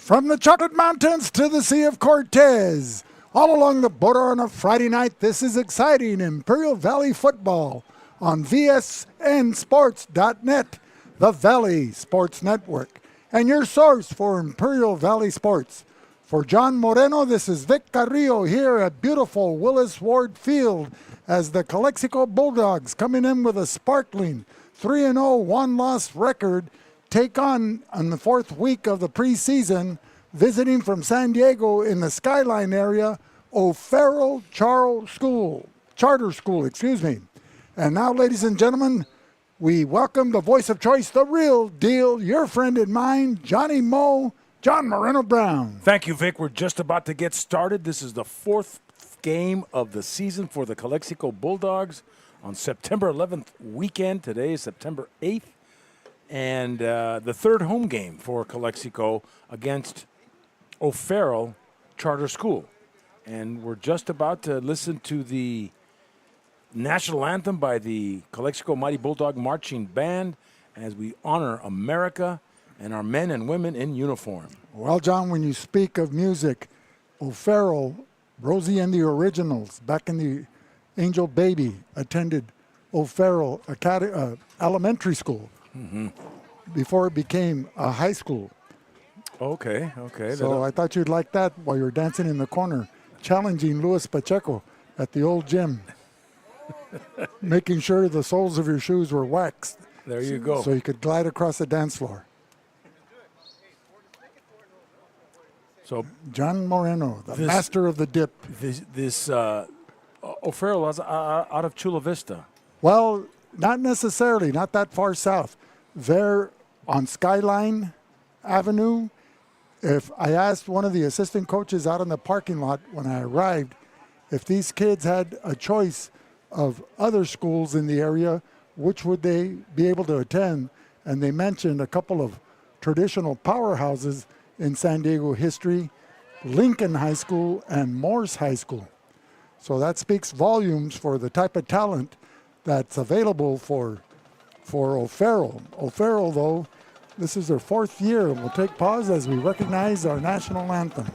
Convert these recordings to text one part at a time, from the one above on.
From the Chocolate Mountains to the Sea of Cortez, all along the border on a Friday night, this is exciting Imperial Valley football on VSNSports.net, the Valley Sports Network, and your source for Imperial Valley sports. For John Moreno, this is Vic Carrillo here at beautiful Willis Ward Field as the Calexico Bulldogs, coming in with a sparkling 3-0 one-loss record, take on the fourth week of the preseason, visiting from San Diego in the Skyline area, O'Farrell Charter School. And now, ladies and gentlemen, we welcome the voice of choice, the real deal, your friend and mine, Johnny Moe, John Moreno Brown. Thank you, Vic. We're just about to get started. This is the fourth game of the season for the Calexico Bulldogs on September 11th weekend. Today is September 8th. And the third home game for Calexico against O'Farrell Charter School. And we're just about to listen to the national anthem by the Calexico Mighty Bulldog Marching Band as we honor America and our men and women in uniform. Well, John, when you speak of music, O'Farrell, Rosie and the Originals, back in the Angel Baby, attended O'Farrell Elementary School. Mm-hmm. Before it became a high school. Okay. So I thought you'd like that while you're dancing in the corner, challenging Luis Pacheco at the old gym, making sure the soles of your shoes were waxed. There you go. So you could glide across the dance floor. So John Moreno, the master of the dip. This O'Farrell is out of Chula Vista. Well, not necessarily, not that far south. They're on Skyline Avenue. If I asked one of the assistant coaches out in the parking lot when I arrived, if these kids had a choice of other schools in the area, which would they be able to attend? And they mentioned a couple of traditional powerhouses in San Diego history, Lincoln High School and Morse High School. So that speaks volumes for the type of talent that's available for O'Farrell. O'Farrell, though, this is their fourth year. We'll take pause as we recognize our national anthem.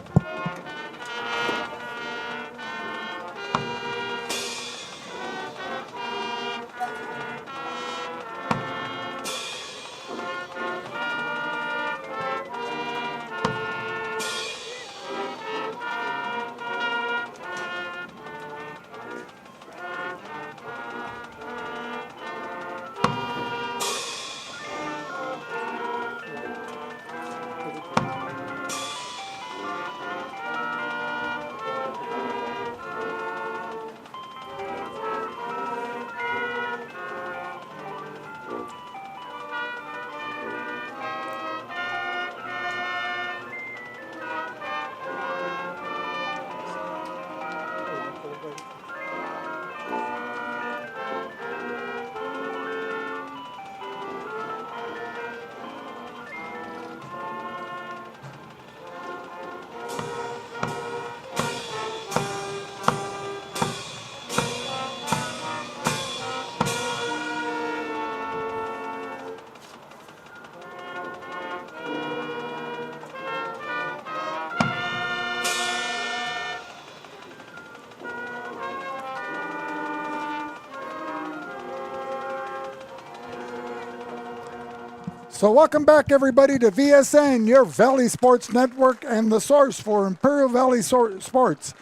So welcome back, everybody, to VSN, your Valley Sports Network and the source for Imperial Valley Sports.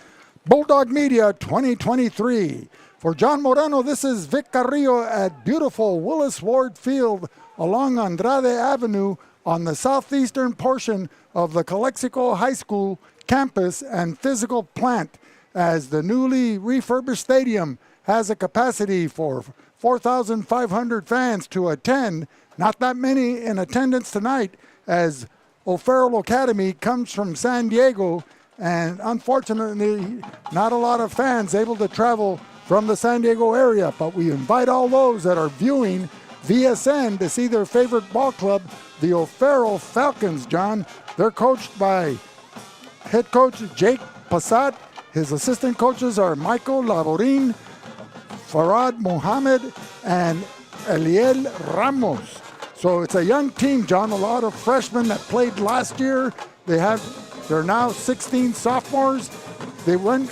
Bulldog Media 2023. For John Moreno, this is Vic Carrillo at beautiful Willis Ward Field along Andrade Avenue on the southeastern portion of the Calexico High School campus and physical plant, as the newly refurbished stadium has a capacity for 4,500 fans to attend. Not that many in attendance tonight, as O'Farrell Academy comes from San Diego, and unfortunately, not a lot of fans able to travel from the San Diego area. But we invite all those that are viewing VSN to see their favorite ball club, the O'Farrell Falcons, John. They're coached by head coach Jake Passat. His assistant coaches are Michael Laborin, Farad Mohammed, and Eliel Ramos. So it's a young team, John, a lot of freshmen that played last year They're now 16 sophomores. They went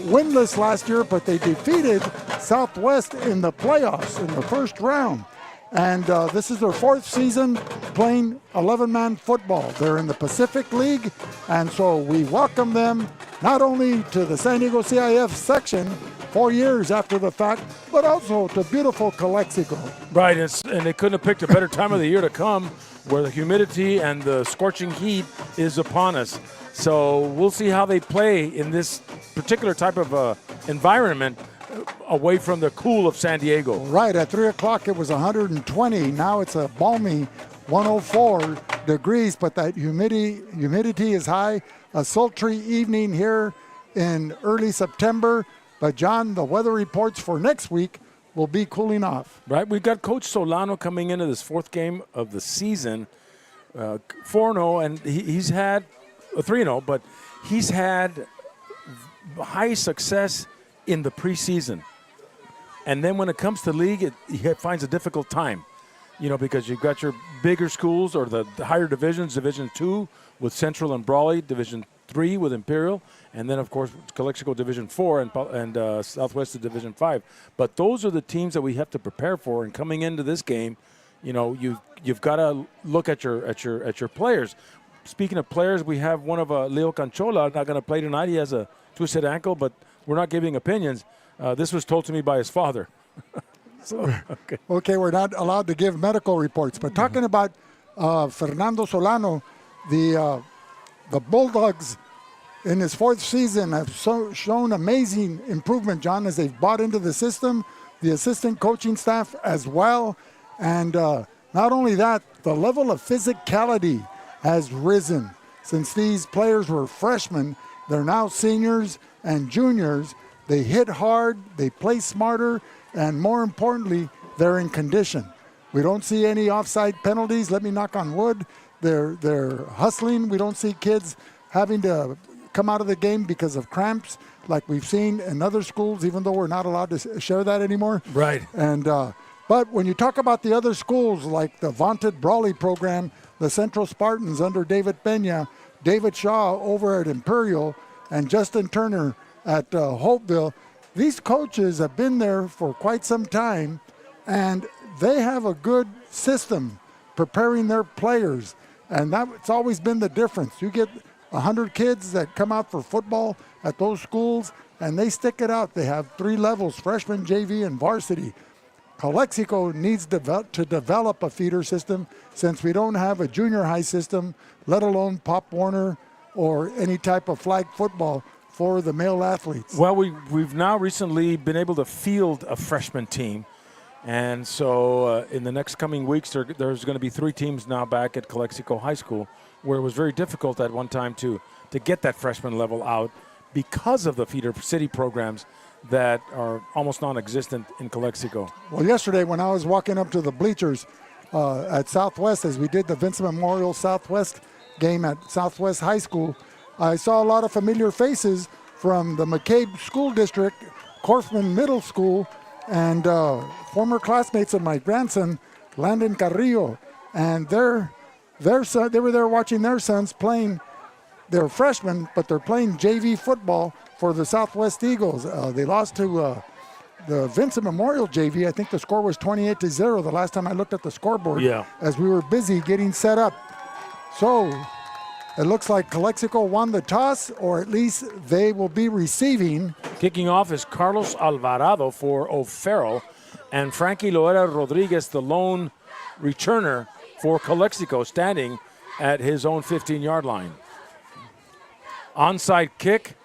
winless last year, but they defeated Southwest in the playoffs in the first round. And this is their fourth season playing 11-man football. They're in the Pacific League, and so we welcome them not only to the San Diego CIF section 4 years after the fact, but also to beautiful Calexico. Right, and they couldn't have picked a better time of the year to come, where the humidity and the scorching heat is upon us. So we'll see how they play in this particular type of environment away from the cool of San Diego. Right, at 3 o'clock it was 120. Now it's a balmy 104 degrees, but that humidity is high. A sultry evening here in early September. But, John, the weather reports for next week will be cooling off. Right, we've got Coach Solano coming into this fourth game of the season, 4-0, and he's had 3-0, but he's had high success in the preseason. And then when it comes to league, he finds a difficult time, because you've got your bigger schools or the higher divisions, Division 2 with Central and Brawley, Division 3 with Imperial, and then, of course, Calexico Division 4 and Southwest to Division 5. But those are the teams that we have to prepare for. And coming into this game, you've got to look at your players. Speaking of players, we have one of Leo Canchola not going to play tonight. He has a twisted ankle, but we're not giving opinions. This was told to me by his father. Okay, we're not allowed to give medical reports. But talking about Fernando Solano, the Bulldogs in his fourth season have shown amazing improvement, John, as they've bought into the system, the assistant coaching staff as well. And not only that, the level of physicality has risen. Since these players were freshmen, they're now seniors and juniors. They hit hard, they play smarter, and more importantly, they're in condition. We don't see any offside penalties. Let me knock on wood. They're hustling. We don't see kids having to come out of the game because of cramps like we've seen in other schools, even though we're not allowed to share that anymore. Right. And but when you talk about the other schools like the vaunted Brawley program, the Central Spartans under David Peña, David Shaw over at Imperial, and Justin Turner at Hopeville, these coaches have been there for quite some time, and they have a good system preparing their players. And that's always been the difference. You get 100 kids that come out for football at those schools, and they stick it out. They have 3 levels, freshman, JV, and varsity. Calexico needs to develop a feeder system since we don't have a junior high system, let alone Pop Warner or any type of flag football for the male athletes. Well, we've now recently been able to field a freshman team. And so in the next coming weeks, there's going to be 3 teams now back at Calexico High School, where it was very difficult at one time to get that freshman level out because of the feeder city programs that are almost non-existent in Calexico. Well, yesterday when I was walking up to the bleachers at Southwest, as we did the Vincent Memorial Southwest game at Southwest High School, I saw a lot of familiar faces from the McCabe School District, Korfman Middle School, and former classmates of my grandson, Landon Carrillo. And their son, they were there watching their sons playing. They're freshmen, but they're playing JV football for the Southwest Eagles. They lost to the Vincent Memorial JV. I think the score was 28-0 the last time I looked at the scoreboard, as we were busy getting set up. So it looks like Calexico won the toss, or at least they will be receiving. Kicking off is Carlos Alvarado for O'Farrell, and Frankie Loera Rodriguez, the lone returner for Calexico, standing at his own 15-yard line. Onside kick.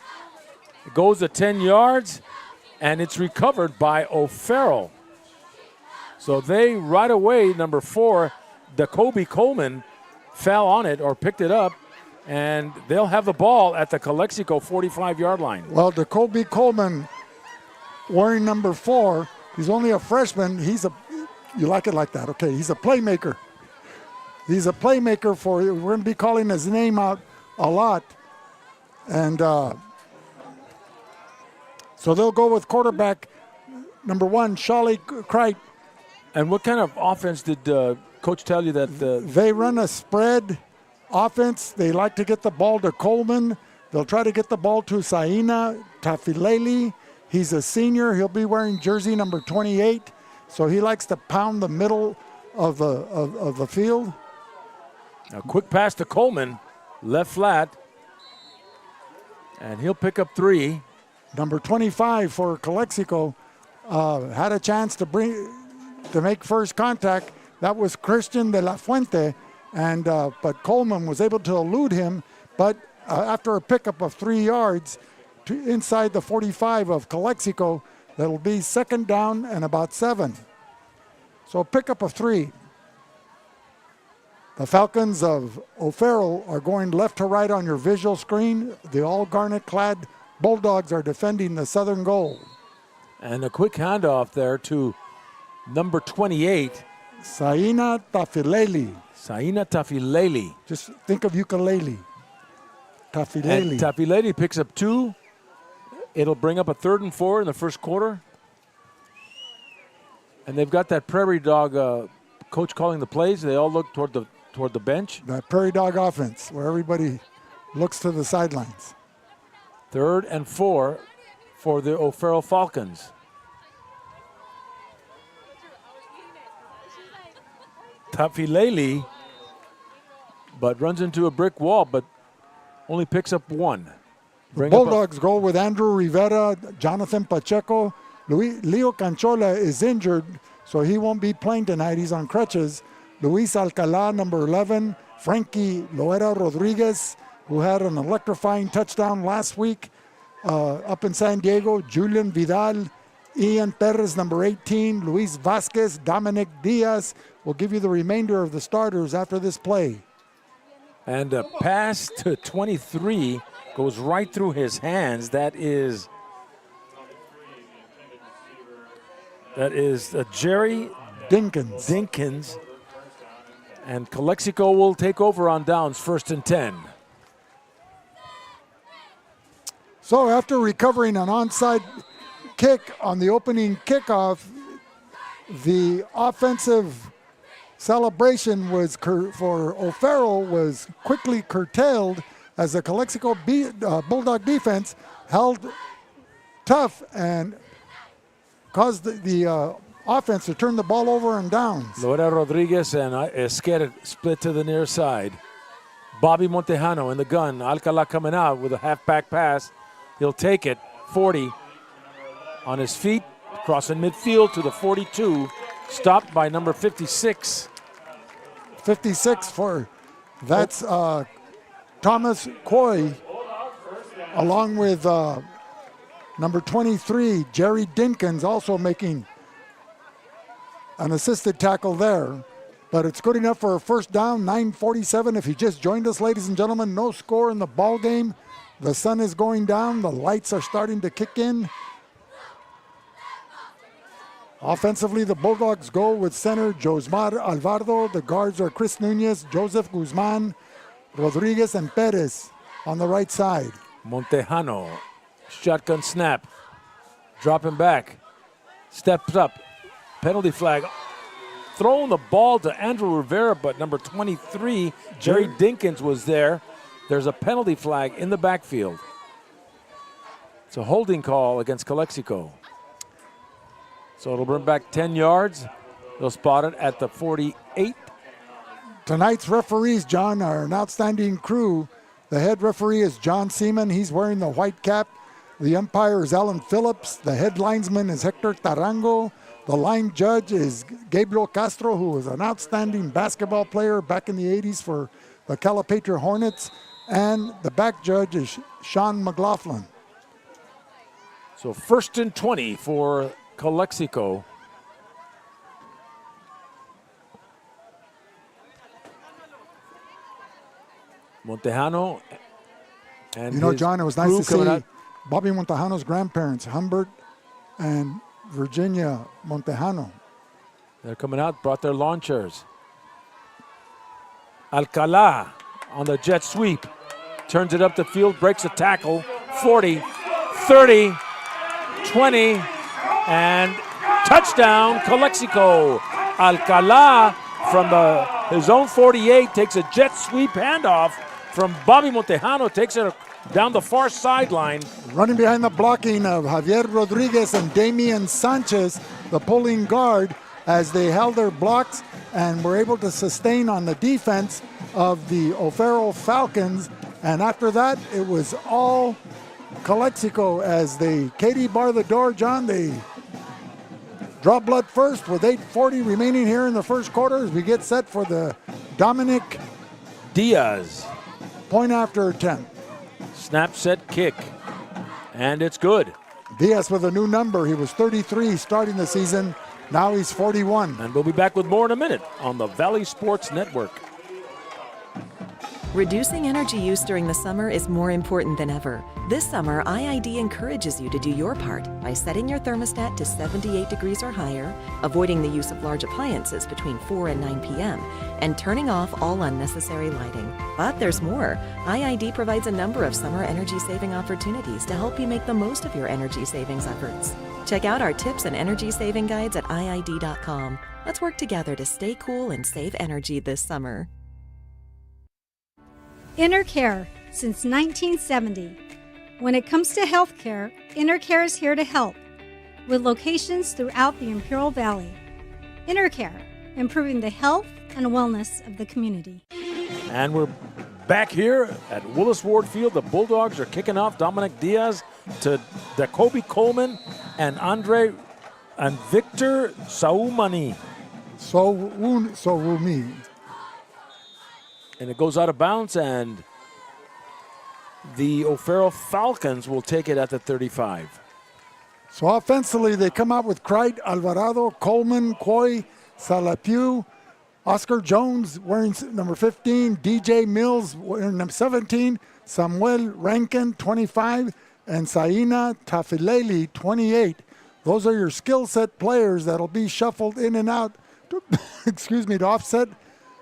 It goes to 10 yards, and it's recovered by O'Farrell. So they, right away, number 4, Jacoby Coleman, fell on it or picked it up, and they'll have the ball at the Calexico 45-yard line. Well, Jacoby Coleman, wearing number 4, he's only a freshman. You like it like that, okay? He's a playmaker. He's a playmaker we're going to be calling his name out a lot. And so they'll go with quarterback number 1, Shawley Kreit. And what kind of offense did Coach tell you that? They run a spread offense, they like to get the ball to Coleman. They'll try to get the ball to Saina Tafileli. He's a senior. He'll be wearing jersey number 28. So he likes to pound the middle of the field. A quick pass to Coleman, left flat, and he'll pick up 3. Number 25 for Calexico had a chance to make first contact. That was Christian de la Fuente, and but Coleman was able to elude him. But after a pickup of 3 yards inside the 45 of Calexico, that'll be second down and about 7. So a pickup of 3. The Falcons of O'Farrell are going left to right on your visual screen. The all garnet-clad Bulldogs are defending the southern goal. And a quick handoff there to number 28. Saina Tafileli. Saina Tafileli. Just think of ukulele. Tafileli. And Tafileli picks up 2. It'll bring up a 3rd and 4 in the first quarter. And they've got that Prairie Dog coach calling the plays. They all look toward the bench. That Prairie Dog offense where everybody looks to the sidelines. 3rd and 4 for the O'Farrell Falcons. Tafileli, but runs into a brick wall, but only picks up 1. Bulldogs go with Andrew Rivera, Jonathan Pacheco. Leo Canchola is injured, so he won't be playing tonight. He's on crutches. Luis Alcala, number 11. Frankie Loera Rodriguez, who had an electrifying touchdown last week up in San Diego. Julian Vidal, Ian Perez, number 18. Luis Vasquez, Dominic Diaz. We'll give you the remainder of the starters after this play. And a pass to 23 goes right through his hands. That is Jerry Dinkins. And Calexico will take over on downs, 1st and 10. So after recovering an onside kick on the opening kickoff, the offensive celebration for O'Farrell was quickly curtailed as the Calexico Bulldog defense held tough and caused the offense to turn the ball over and downs. Loera Rodriguez and Esquer split to the near side. Bobby Montejano in the gun. Alcala coming out with a halfback pass. He'll take it. 40 on his feet, crossing midfield to the 42. Stopped by number 56. 56 that's Thomas Coy, along with number 23, Jerry Dinkins, also making an assisted tackle there. But it's good enough for a first down, 9:47. If you just joined us, ladies and gentlemen, no score in the ball game. The sun is going down. The lights are starting to kick in. Offensively, the Bulldogs go with center Josmar Alvarado. The guards are Chris Nunez, Joseph Guzman, Rodriguez, and Perez on the right side. Montejano, shotgun snap, dropping back, steps up, penalty flag. Throwing the ball to Andrew Rivera, but number 23, Jerry Dinkins, was there. There's a penalty flag in the backfield. It's a holding call against Calexico. So it'll bring back 10 yards. They'll spot it at the 48. Tonight's referees, John, are an outstanding crew. The head referee is John Seaman. He's wearing the white cap. The umpire is Alan Phillips. The head linesman is Hector Tarango. The line judge is Gabriel Castro, who was an outstanding basketball player back in the 80s for the Calipatria Hornets. And the back judge is Sean McLaughlin. So 1st and 20 for Calexico. Montejano. And you know, John, it was nice to see out. Bobby Montejano's grandparents, Humbert and Virginia Montejano. They're coming out, brought their lawn chairs. Alcala on the jet sweep. Turns it up the field, breaks a tackle. 40, 30, 20, and touchdown, Calexico. Alcala from the his own 48, takes a jet sweep handoff from Bobby Montejano, takes it down the far sideline. Running behind the blocking of Javier Rodriguez and Damian Sanchez, the pulling guard, as they held their blocks and were able to sustain on the defense of the O'Farrell Falcons. And after that, it was all Calexico as they Katie bar the door, John. They draw blood first with 8:40 remaining here in the first quarter as we get set for the Dominic Diaz point after attempt. Snap, set, kick. And it's good. Diaz with a new number. He was 33 starting the season. Now he's 41. And we'll be back with more in a minute on the Valley Sports Network. Reducing energy use during the summer is more important than ever. This summer, IID encourages you to do your part by setting your thermostat to 78 degrees or higher, avoiding the use of large appliances between 4 and 9 p.m., and turning off all unnecessary lighting. But there's more. IID provides a number of summer energy-saving opportunities to help you make the most of your energy savings efforts. Check out our tips and energy saving guides at IID.com. Let's work together to stay cool and save energy this summer. InnerCare since 1970. When it comes to healthcare, InnerCare is here to help, with locations throughout the Imperial Valley. InnerCare, improving the health and wellness of the community. And we're back here at Willis Ward Field. The Bulldogs are kicking off. Dominic Diaz to Jacoby Coleman and Andre and Victor Saumani. Soumi. And it goes out of bounds, and the O'Farrell Falcons will take it at the 35. So offensively, they come out with Cright, Alvarado, Coleman, Coy, Salapiu, Oscar Jones wearing number 15, DJ Mills wearing number 17, Samuel Rankin, 25, and Saina Tafileli, 28. Those are your skill set players that'll be shuffled in and out, to offset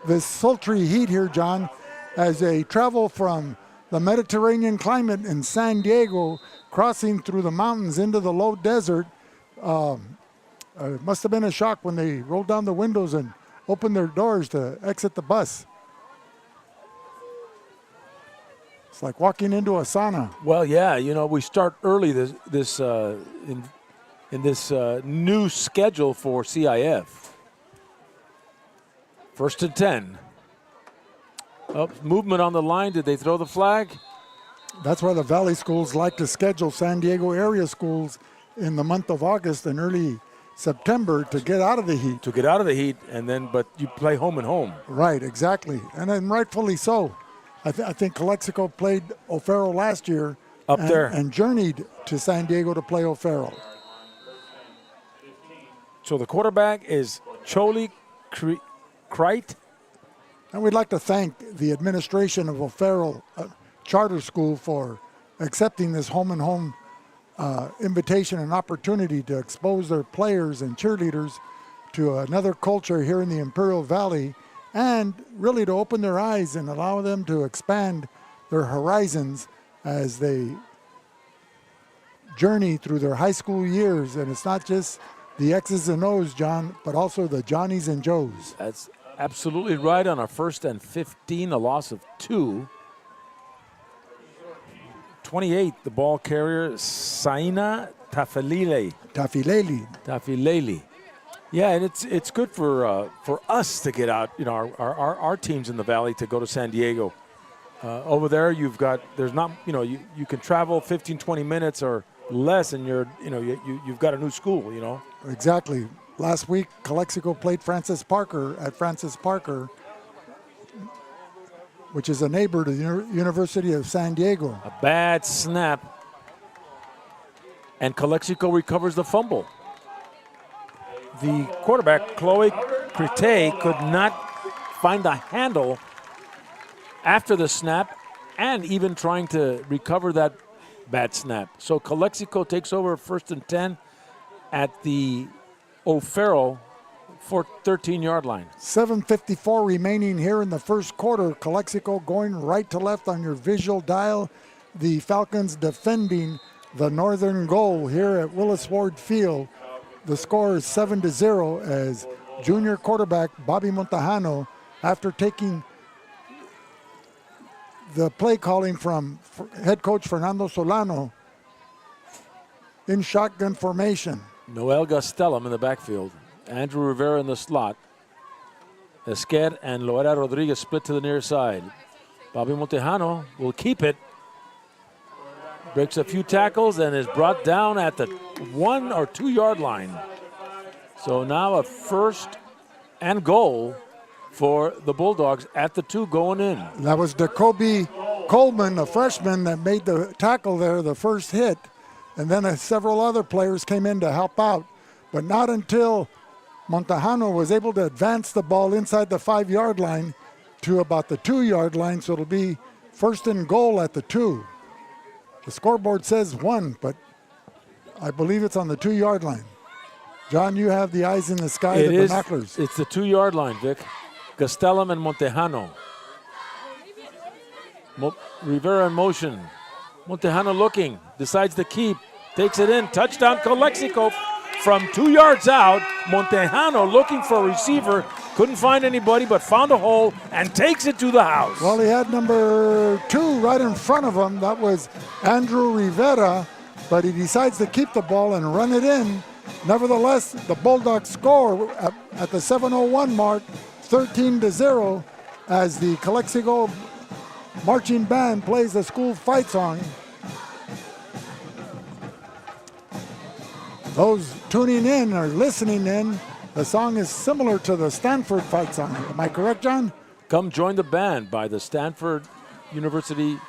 this sultry heat here, John, as they travel from the Mediterranean climate in San Diego, crossing through the mountains into the low desert. It must have been a shock when they rolled down the windows and opened their doors to exit the bus. It's like walking into a sauna. Well, yeah, we start early in this new schedule for CIF. First and 10. Movement on the line. Did they throw the flag? That's why the Valley schools like to schedule San Diego area schools in the month of August and early September to get out of the heat. But you play home and home. Right, exactly. And then rightfully so. I think Calexico played O'Farrell last year. And journeyed to San Diego to play O'Farrell. So the quarterback is Choli Cright. And we'd like to thank the administration of O'Farrell Charter School for accepting this home and home invitation and opportunity to expose their players and cheerleaders to another culture here in the Imperial Valley, and really to open their eyes and allow them to expand their horizons as they journey through their high school years. And it's not just the X's and O's, John, but also the Johnnies and Joes. That's absolutely right. On a 1st and 15, a loss of 2. 28, the ball carrier, Saina Tafileli. Yeah, and it's good for us to get out, our teams in the Valley to go to San Diego. Over there, you can travel 15, 20 minutes or less, and you've got a new school, Exactly. Last week, Calexico played Francis Parker at Francis Parker, which is a neighbor to the University of San Diego. A bad snap, and Calexico recovers the fumble. The quarterback, Chloe Crete, could not find the handle after the snap and even trying to recover that bad snap. So Calexico takes over 1st and 10 at the O'Farrell 13-yard line. 7:54 remaining here in the first quarter. Calexico going right to left on your visual dial. The Falcons defending the northern goal here at Willis Ward Field. The score is 7-0 as junior quarterback Bobby Montejano after taking the play calling from head coach Fernando Solano in shotgun formation. Noel Gastelum in the backfield. Andrew Rivera in the slot. Esquer and Loera Rodriguez split to the near side. Bobby Montejano will keep it. Breaks a few tackles and is brought down at the 1 or 2 yard line. So now a first and goal for the Bulldogs at the 2 going in. That was Jacoby Coleman, a freshman, that made the tackle there, the first hit. And then several other players came in to help out. But not until Montejano was able to advance the ball inside the 5 yard line to about the 2 yard line. So it'll be first and goal at the 2. The scoreboard says 1, but I believe it's on the 2 yard line. John, you have the eyes in the sky, the binoculars. It's the 2 yard line, Vic. Gastelum and Montejano. Rivera in motion. Montejano looking, decides to keep, takes it in. Touchdown, Calexico from 2 yards out. Montejano looking for a receiver. Couldn't find anybody, but found a hole and takes it to the house. Well, he had number 2 right in front of him. That was Andrew Rivera, but he decides to keep the ball and run it in. Nevertheless, the Bulldogs score at the 7:01 mark, 13-0, as the Calexico marching band plays the school fight song. Those tuning in or listening in, the song is similar to the Stanford fight song. Am I correct, John? Come Join the Band by the Stanford University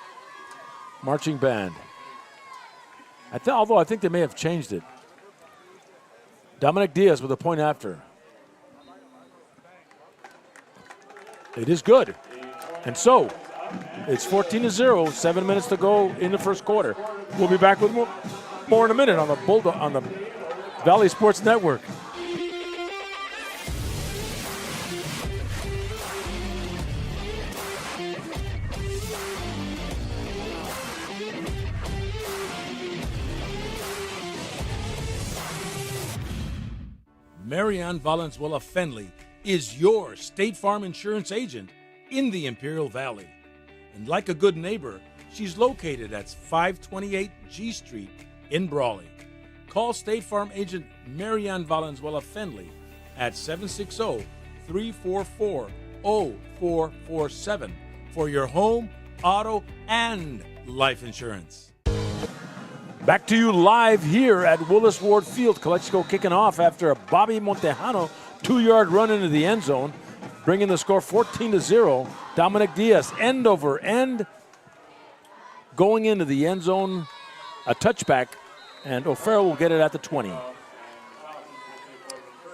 Marching Band. Although I think they may have changed it. Dominic Diaz with a point after. It is good. And so, it's 14-0, 7 minutes to go in the first quarter. We'll be back with more in a minute on the Valley Sports Network. Marianne Valenzuela Fenley is your State Farm insurance agent in the Imperial Valley. And like a good neighbor, she's located at 528 G Street in Brawley. Call State Farm agent Marianne Valenzuela Fenley at 760-344-0447 for your home, auto, and life insurance. Back to you live here at Willis Ward Field. Calexico kicking off after a Bobby Montejano 2-yard run into the end zone, bringing the score 14-0. Dominic Diaz, end over end, going into the end zone, a touchback, and O'Farrell will get it at the 20.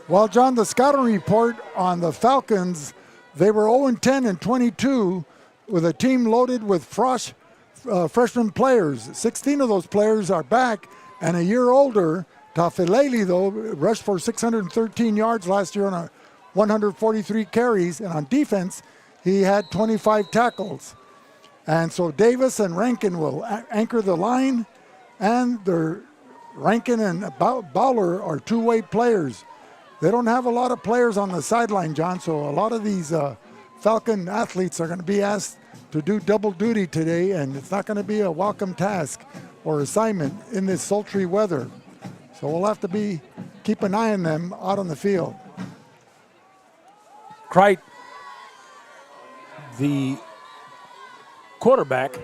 Well, John, the scouting report on the Falcons, they were 0-10 and 22 with a team loaded with freshman players. 16 of those players are back and a year older. Tafileli, though, rushed for 613 yards last year on 143 carries, and on defense, he had 25 tackles. And so Davis and Rankin will anchor the line, and Rankin and Bowler are two-way players. They don't have a lot of players on the sideline, John, so a lot of these Falcon athletes are going to be asked to do double duty today, and it's not going to be a welcome task or assignment in this sultry weather. So we'll have to keep an eye on them out on the field. Kreit, the quarterback,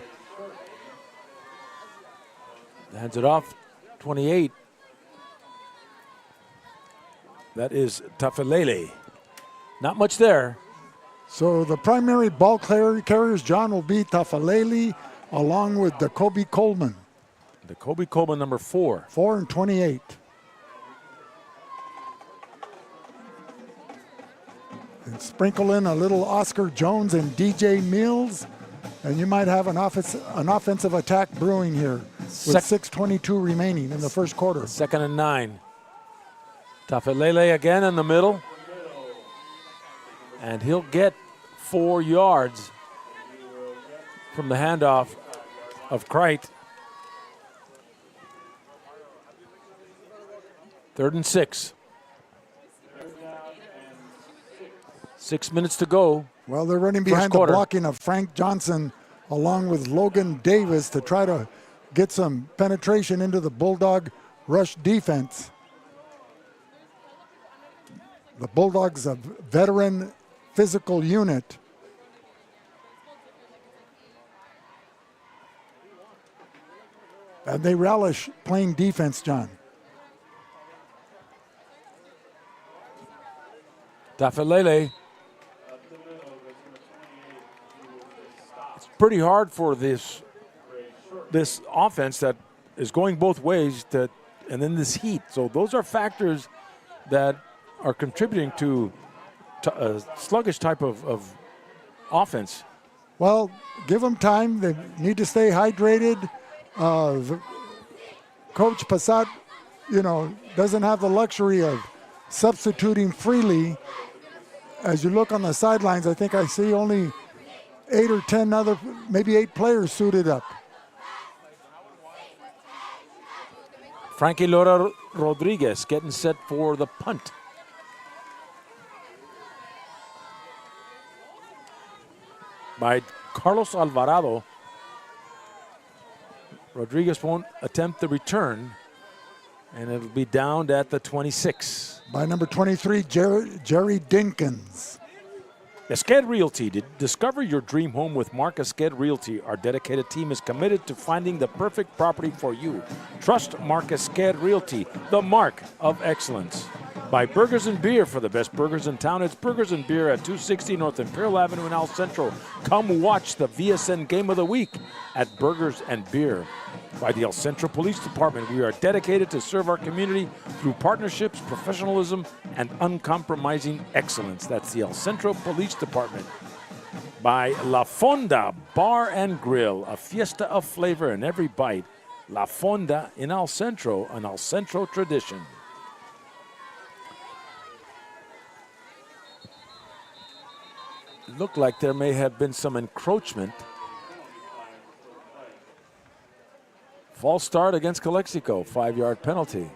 hands it off, 28. That is Tafilele. Not much there. So the primary ball carriers, John, will be Tafilele along with Jacoby Coleman. Jacoby Coleman, number 4. 4 and 28. And sprinkle in a little Oscar Jones and DJ Mills, and you might have an offensive attack brewing here with 6:22 remaining in the first quarter. 2nd and 9. Tafilele again in the middle. And he'll get 4 yards from the handoff of Kreit. 3rd and 6. 6 minutes to go. Well, they're running behind the blocking of Frank Johnson along with Logan Davis to try to get some penetration into the Bulldog rush defense. The Bulldogs, a veteran physical unit. And they relish playing defense, John. Tafelele. It's pretty hard for this offense that is going both ways, and then this heat. So those are factors that are contributing to a sluggish type of offense. Well, give them time. They need to stay hydrated. Coach Passat, doesn't have the luxury of substituting freely. As you look on the sidelines, I think I see only 8 or 10 other, maybe 8 players suited up. Frankie Lora Rodriguez getting set for the punt. By Carlos Alvarado. Rodriguez won't attempt the return, and it'll be downed at the 26. By number 23, Jerry Dinkins. Esqued Realty. Discover your dream home with Mark Esqued Realty. Our dedicated team is committed to finding the perfect property for you. Trust Mark Esqued Realty, the mark of excellence. By Burgers and Beer. For the best burgers in town, it's Burgers and Beer at 260 North Imperial Avenue in El Centro. Come watch the VSN Game of the Week at Burgers and Beer. By the El Centro Police Department, we are dedicated to serve our community through partnerships, professionalism, and uncompromising excellence. That's the El Centro Police Department. By La Fonda Bar and Grill, a fiesta of flavor in every bite. La Fonda in El Centro, an El Centro tradition. Looked like there may have been some encroachment. False start against Calexico, 5-yard penalty.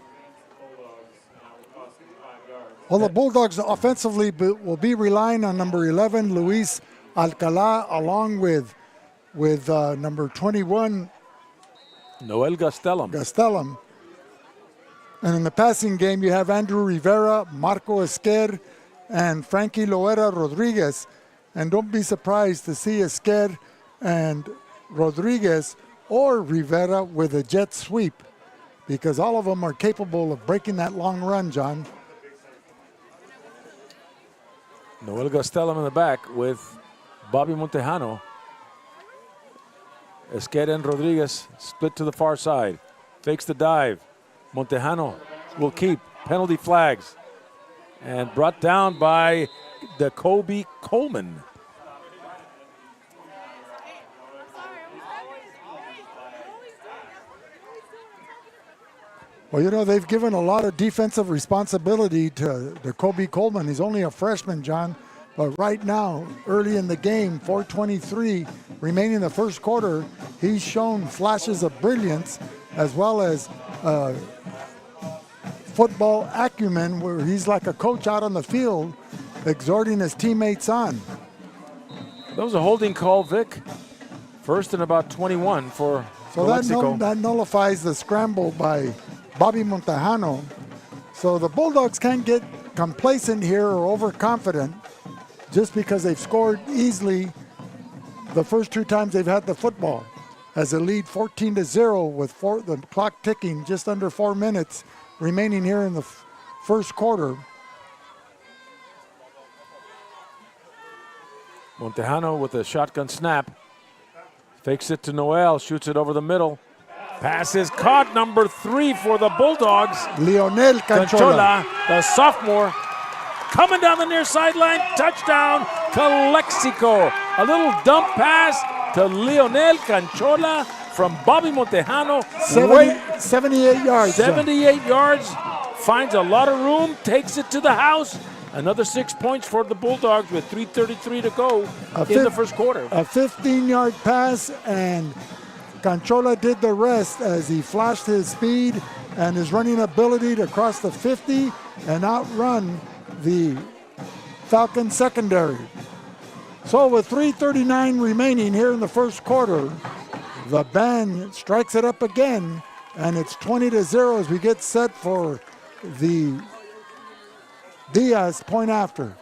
Well, the Bulldogs offensively will be relying on number 11, Luis Alcala, along with number 21, Noel Gastelum. And in the passing game, you have Andrew Rivera, Marco Esquer, and Frankie Loera Rodriguez. And don't be surprised to see Esquer and Rodriguez or Rivera with a jet sweep, because all of them are capable of breaking that long run, John. Noel Gastelum in the back with Bobby Montejano. Esquer and Rodriguez split to the far side. Fakes the dive. Montejano will keep. Penalty flags. And brought down by the Kobe Coleman. Well, they've given a lot of defensive responsibility to Kobe Coleman. He's only a freshman, John. But right now, early in the game, 4:23 remaining in the first quarter, he's shown flashes of brilliance as well as football acumen, where he's like a coach out on the field exhorting his teammates on. That was a holding call, Vic. First and about 21 for Calexico. That nullifies the scramble by Bobby Montejano. So the Bulldogs can't get complacent here or overconfident just because they've scored easily the first 2 times they've had the football, as a lead 14-0 with the clock ticking, just under 4 minutes remaining here in the first quarter. Montejano with a shotgun snap. Fakes it to Noel, shoots it over the middle. Pass is caught, number 3 for the Bulldogs. Lionel Canchola, the sophomore, coming down the near sideline. Touchdown, Calexico. A little dump pass to Lionel Canchola from Bobby Montejano. 78 yards. 78 yards. Finds a lot of room, takes it to the house. Another 6 points for the Bulldogs with 3:33 to go in the first quarter. A 15-yard pass, and Canchola did the rest as he flashed his speed and his running ability to cross the 50 and outrun the Falcon secondary. So with 3:39 remaining here in the first quarter, the band strikes it up again, and it's 20-0 as we get set for the Diaz point after.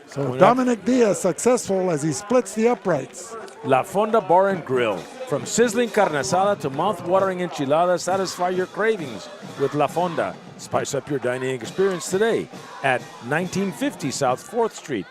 So Dominic Diaz successful as he splits the uprights. La Fonda Bar and Grill. From sizzling carne asada to mouth-watering enchiladas, satisfy your cravings with La Fonda. Spice up your dining experience today at 1950 South 4th Street.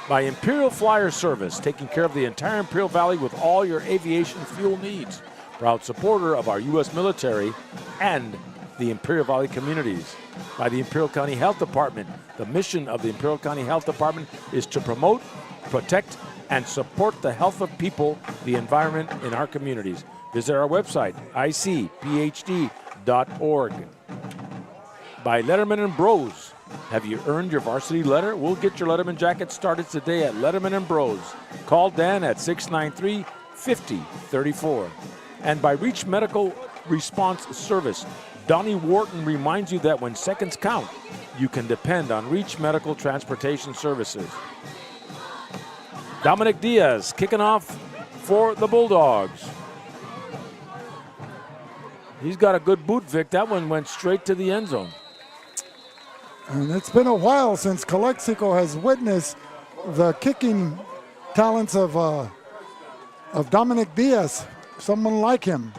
By Imperial Flyer Service, taking care of the entire Imperial Valley with all your aviation fuel needs. Proud supporter of our U.S. military and the Imperial Valley communities. By the Imperial County Health Department. The mission of the Imperial County Health Department is to promote, protect, and support the health of people, the environment in our communities. Visit our website, icphd.org. By Letterman and Bros. Have you earned your varsity letter? We'll get your Letterman jacket started today at Letterman and Bros. Call Dan at 693-5034. And by Reach Medical Response Service. Donnie Wharton reminds you that when seconds count, you can depend on Reach Medical Transportation Services. Dominic Diaz kicking off for the Bulldogs. He's got a good boot, Vic. That one went straight to the end zone. And it's been a while since Calexico has witnessed the kicking talents of Dominic Diaz, someone like him.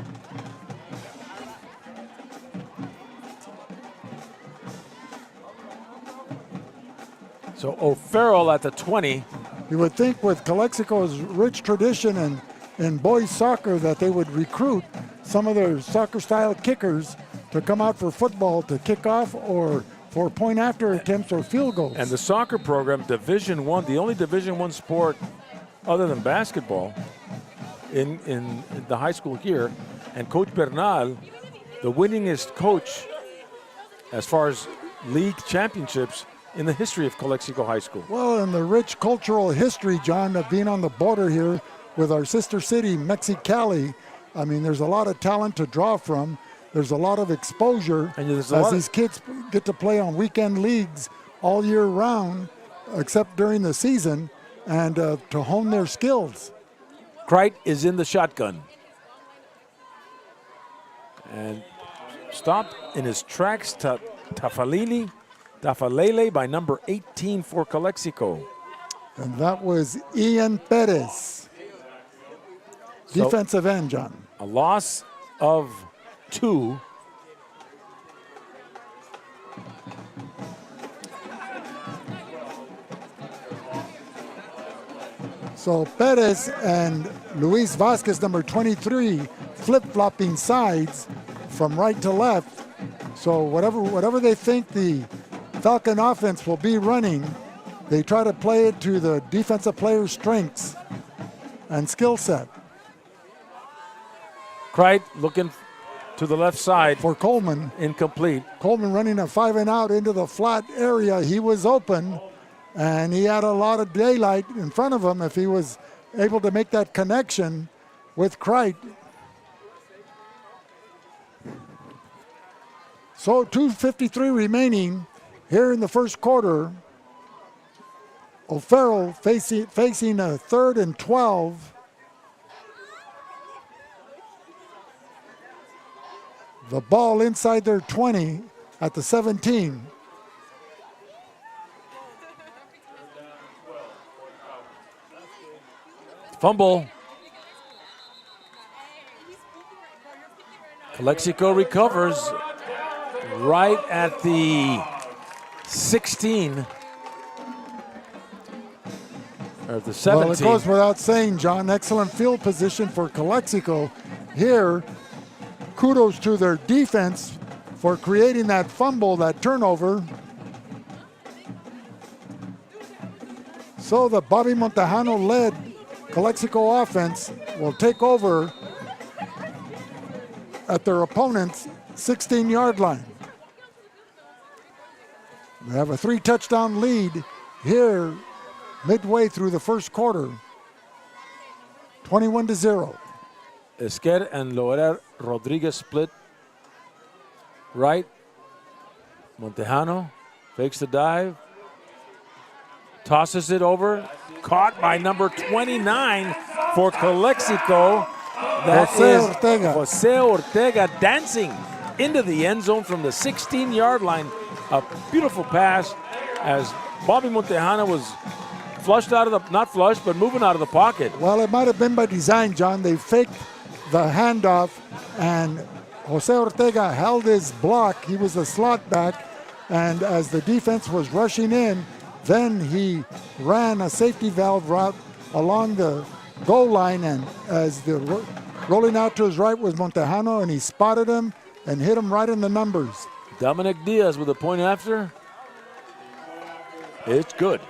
So O'Farrell at the 20. You would think with Calexico's rich tradition in boys soccer that they would recruit some of their soccer-style kickers to come out for football to kick off or for point-after attempts or field goals. And the soccer program, Division I, the only Division I sport other than basketball in the high school here. And Coach Bernal, the winningest coach as far as league championships in the history of Calexico High School. Well, and the rich cultural history, John, of being on the border here with our sister city, Mexicali. I mean, there's a lot of talent to draw from. There's a lot of exposure and as these kids get to play on weekend leagues all year round, except during the season, and to hone their skills. Kreit is in the shotgun. And stopped in his tracks to Tafalele by number 18 for Calexico. And that was Ian Perez, defensive end, John. A loss of 2. So Perez and Luis Vasquez, number 23, flip-flopping sides from right to left. So whatever they think the Falcon offense will be running, they try to play it to the defensive player's strengths and skill set. Kreit looking to the left side. For Coleman. Incomplete. Coleman running a 5-and-out into the flat area. He was open, and he had a lot of daylight in front of him if he was able to make that connection with Kreit. So 2:53 remaining here in the first quarter. O'Farrell facing a 3rd and 12. The ball inside their 20 at the 17. Fumble. Calexico recovers right at the 16. Or the 17. Well, it goes without saying, John, excellent field position for Calexico here. Kudos to their defense for creating that fumble, that turnover. So the Bobby Montejano-led Calexico offense will take over at their opponent's 16-yard line. They have a 3-touchdown lead here midway through the first quarter, 21-0. Esquer and Loera Rodriguez split right. Montejano fakes the dive, tosses it over, caught by number 29 for Calexico. That Jose is Ortega. Jose Ortega dancing into the end zone from the 16-yard line. A beautiful pass as Bobby Montejano was flushed out of the, not flushed, but moving out of the pocket. Well, it might have been by design, John. They faked the handoff, and Jose Ortega held his block. He was the slot back, and as the defense was rushing in, then he ran a safety valve route along the goal line, and as the rolling out to his right was Montejano, and he spotted him and hit him right in the numbers. Dominic Diaz with a point after. It's good.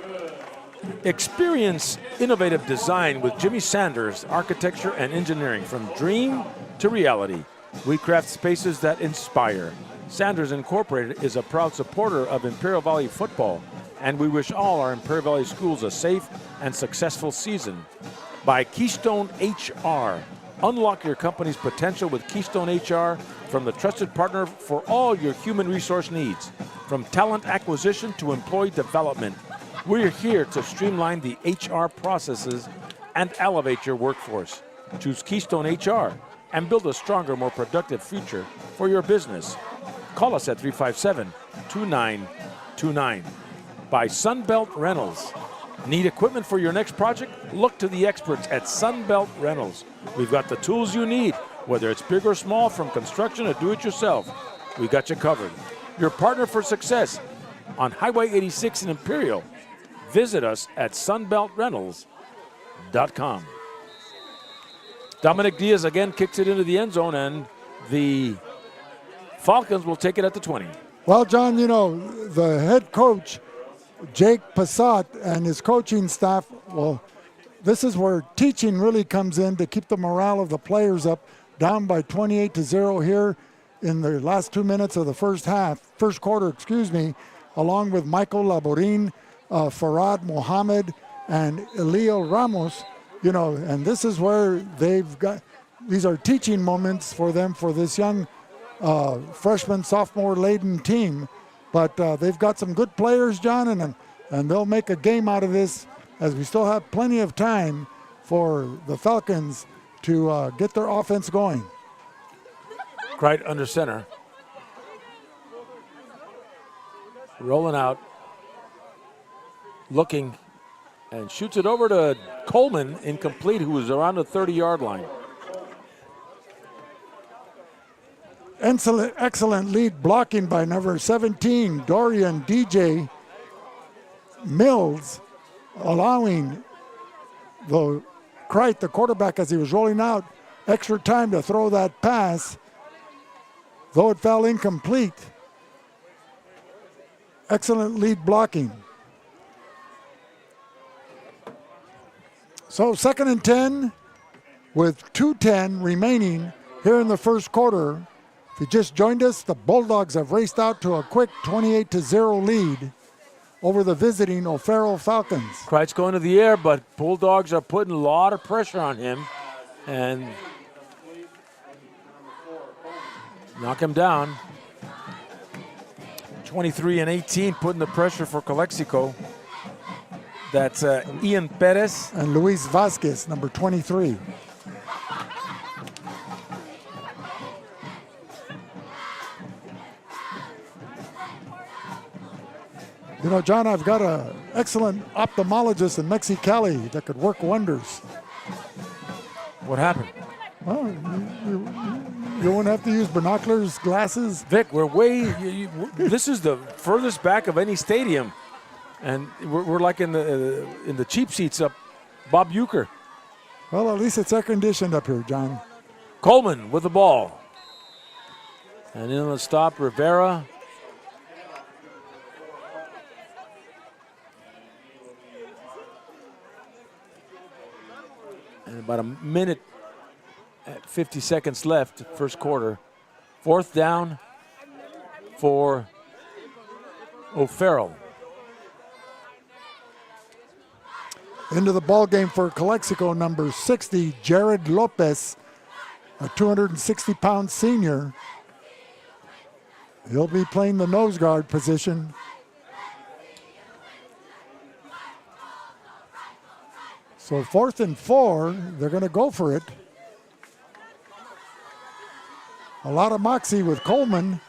Experience innovative design with Jimmy Sanders Architecture and Engineering. From dream to reality, we craft spaces that inspire. Sanders Incorporated is a proud supporter of Imperial Valley football, and we wish all our Imperial Valley schools a safe and successful season. By Keystone HR. Unlock your company's potential with Keystone HR, from the trusted partner for all your human resource needs. From talent acquisition to employee development, we're here to streamline the HR processes and elevate your workforce. Choose Keystone HR and build a stronger, more productive future for your business. Call us at 357-2929. By Sunbelt Rentals. Need equipment for your next project? Look to the experts at Sunbelt Rentals. We've got the tools you need, whether it's big or small, from construction to do-it-yourself. We got you covered. Your partner for success on Highway 86 in Imperial. Visit us at sunbeltrentals.com. Dominic Diaz again kicks it into the end zone, and the Falcons will take it at the 20. Well, John, you know, the head coach, Jake Passat, and his coaching staff, well, this is where teaching really comes in to keep the morale of the players up. Down by 28-0 here in the last 2 minutes of the first quarter, along with Michael Laborin, Farad Mohammed, and Elio Ramos, you know, and this is where these are teaching moments for them, for this young freshman, sophomore laden team. But they've got some good players, John, and they'll make a game out of this, as we still have plenty of time for the Falcons to get their offense going. Right under center. Rolling out. Looking, and shoots it over to Coleman, incomplete, who was around the 30-yard line. Excellent lead blocking by number 17, Dorian DJ Mills, allowing the Kreit, the quarterback, as he was rolling out, extra time to throw that pass, though it fell incomplete. Excellent lead blocking. So 2nd and 10 with 2:10 remaining here in the first quarter. If you just joined us, the Bulldogs have raced out to a quick 28-0 lead over the visiting O'Farrell Falcons. Kreitz going to the air, but Bulldogs are putting a lot of pressure on him and knock him down. 23-18, putting the pressure for Calexico. That's Ian Perez. And Luis Vasquez, number 23. You know, John, I've got an excellent ophthalmologist in Mexicali that could work wonders. What happened? Well, you won't have to use binoculars, glasses. Vic, we're this is the furthest back of any stadium. And we're like in the cheap seats up Bob Uecker. Well, at least it's air conditioned up here, John. Coleman with the ball. And in the stop, Rivera. And about a minute at 50 seconds left, first quarter. 4th down for O'Farrell. Into the ball game for Calexico, number 60, Jared Lopez, a 260-pound senior. He'll be playing the nose guard position. So 4th and 4, they're going to go for it. A lot of moxie with Coleman.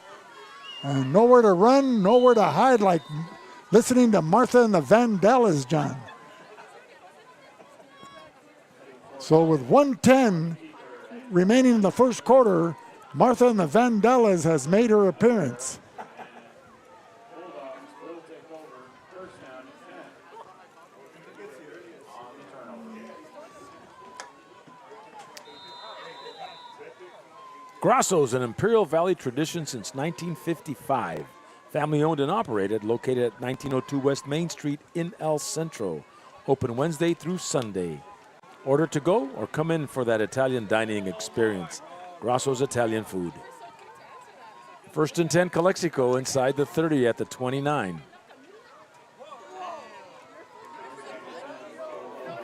And nowhere to run, nowhere to hide, like listening to Martha and the Vandellas, John. So with 1:10 remaining in the first quarter, Martha and the Vandellas has made her appearance. Grasso's an Imperial Valley tradition since 1955. Family owned and operated, located at 1902 West Main Street in El Centro. Open Wednesday through Sunday. Order to go or come in for that Italian dining experience. Grasso's Italian food. 1st and 10, Calexico inside the 30 at the 29.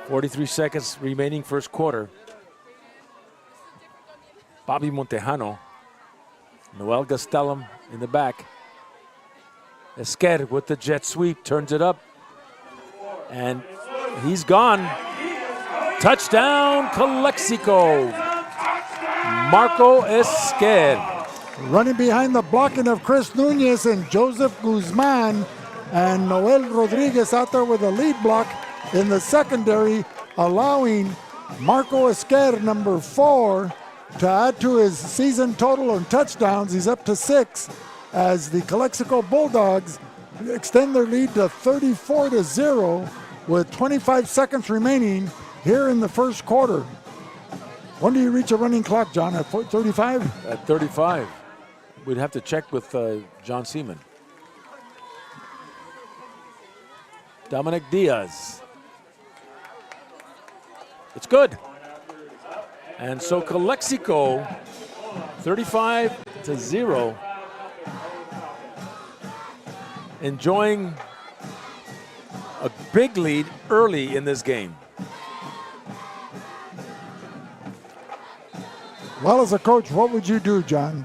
43 seconds remaining first quarter. Bobby Montejano, Noel Gastelum in the back. Esquer with the jet sweep, turns it up. And he's gone. Touchdown, Calexico. Marco Esquer. Running behind the blocking of Chris Nunez and Joseph Guzman, and Noel Rodriguez out there with a lead block in the secondary, allowing Marco Esquer, number 4, to add to his season total in touchdowns. He's up to 6 as the Calexico Bulldogs extend their lead to 34-0 with 25 seconds remaining here in the first quarter. When do you reach a running clock, John? At 35? At 35. We'd have to check with John Seaman. Dominic Diaz. It's good. And so Calexico, 35-0, enjoying a big lead early in this game. Well, as a coach, what would you do, John?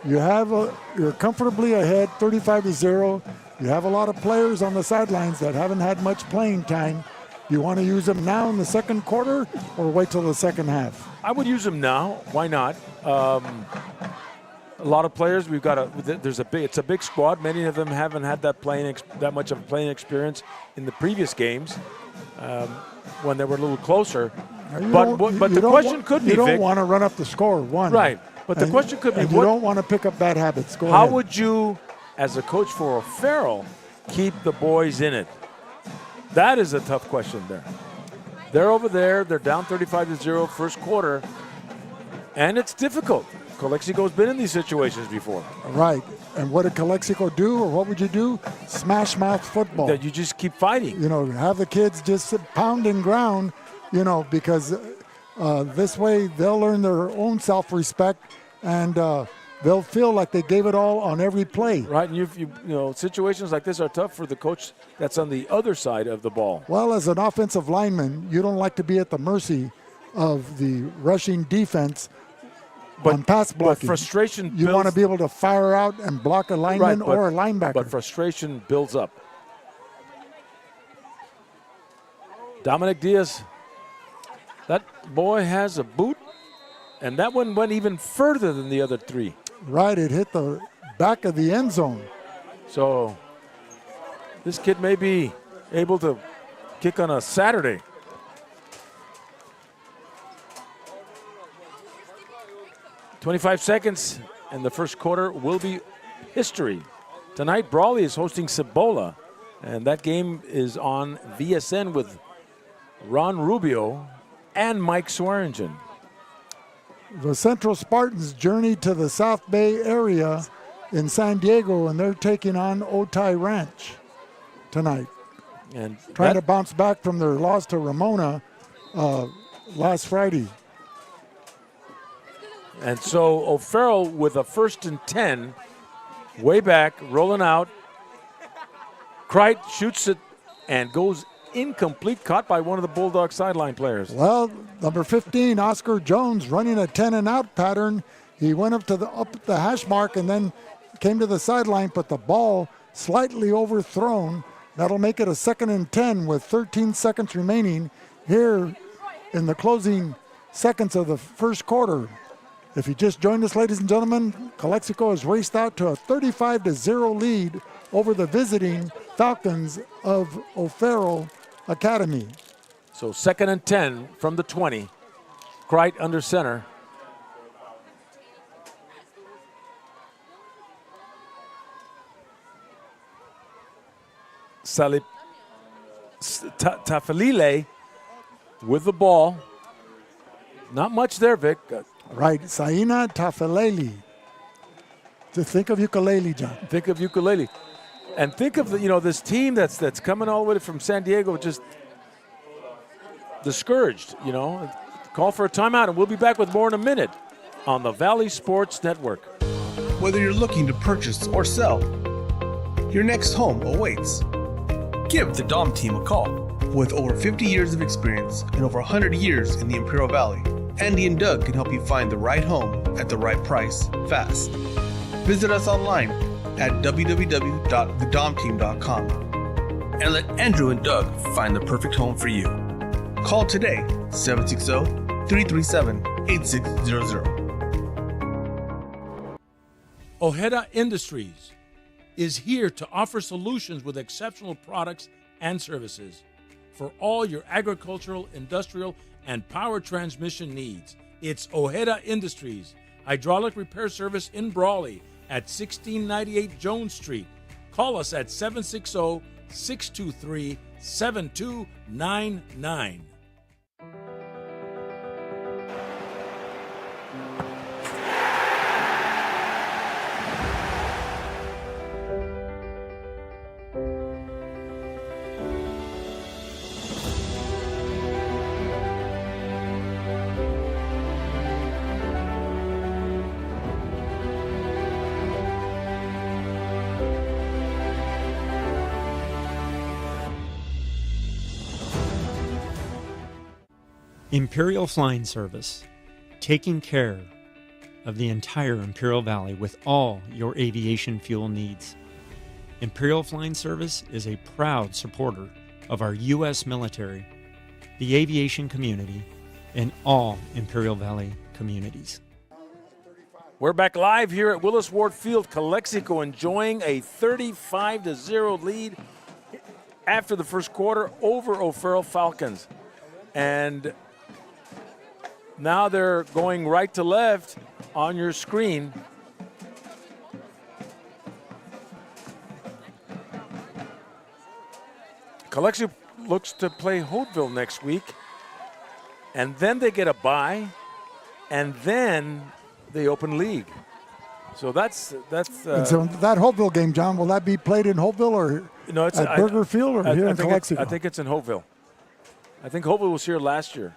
You're comfortably ahead, 35-0. You have a lot of players on the sidelines that haven't had much playing time. You want to use them now in the second quarter or wait till the second half? I would use them now. Why not? A lot of players. It's a big squad. Many of them haven't had that much of playing experience in the previous games when they were a little closer. But the question could be, you don't Vic, want to run up the score, one. Right. But the question could be, you don't want to pick up bad habits. Go how ahead. would you, as a coach for O'Farrell, keep the boys in it? That is a tough question there. They're over there. They're down 35-0 first quarter, and it's difficult. Calexico's been in these situations before. Right. And what did Calexico do, or what would you do? Smash mouth football. That you just keep fighting. You know, have the kids just pounding ground, because this way they'll learn their own self-respect, and they'll feel like they gave it all on every play. Right, and situations like this are tough for the coach that's on the other side of the ball. Well, as an offensive lineman, you don't like to be at the mercy of the rushing defense on pass blocking. But frustration you want to be able to fire out and block a lineman or a linebacker. But frustration builds up. Dominic Diaz, that boy has a boot, and that one went even further than the other 3. Right, it hit the back of the end zone. So this kid may be able to kick on a Saturday. "25 seconds, and the first quarter will be history. Tonight, Brawley is hosting Cibola, and that game is on VSN with Ron Rubio and Mike Swearingen. The Central Spartans journey to the South Bay area in San Diego, and they're taking on Otay Ranch tonight. And trying to bounce back from their loss to Ramona last Friday. And so O'Farrell with a 1st and 10, way back, rolling out. Kreit shoots it and goes incomplete, caught by one of the Bulldog sideline players. Well, number 15, Oscar Jones, running a 10 and out pattern. He went up the hash mark, and then came to the sideline, but the ball slightly overthrown. That'll make it a 2nd and 10 with 13 seconds remaining here in the closing seconds of the first quarter. If you just joined us, ladies and gentlemen, Calexico has raced out to a 35-0 lead over the visiting Falcons of O'Farrell Academy. So 2nd and 10 from the 20. Crite under center. Tafalile with the ball. Not much there, Vic. Right, Saina Tafalele. Just think of ukulele, John. Think of ukulele. And think of this team that's coming all the way from San Diego, just discouraged, Call for a timeout, and we'll be back with more in a minute on the Valley Sports Network. Whether you're looking to purchase or sell, your next home awaits. Give the Dom team a call. With over 50 years of experience and over 100 years in the Imperial Valley, Andy and Doug can help you find the right home at the right price fast. Visit us online at www.thedomteam.com and let Andrew and Doug find the perfect home for you. Call today, 760-337-8600. Ojeda Industries is here to offer solutions with exceptional products and services for all your agricultural, industrial, and power transmission needs. It's Ojeda Industries, hydraulic repair service in Brawley at 1698 Jones Street. Call us at 760-623-7299. Imperial Flying Service, taking care of the entire Imperial Valley with all your aviation fuel needs. Imperial Flying Service is a proud supporter of our U.S. military, the aviation community, and all Imperial Valley communities. We're back live here at Willis Ward Field, Calexico, enjoying a 35-0 lead after the first quarter over O'Farrell Falcons. And now they're going right to left on your screen. Calexico looks to play Hauteville next week, and then they get a bye, and then they open league. So that's. And so that Hauteville game, John, will that be played in Hauteville or it's at Burger Field or here in Calexico? I think it's in Hauteville. I think Hauteville was here last year.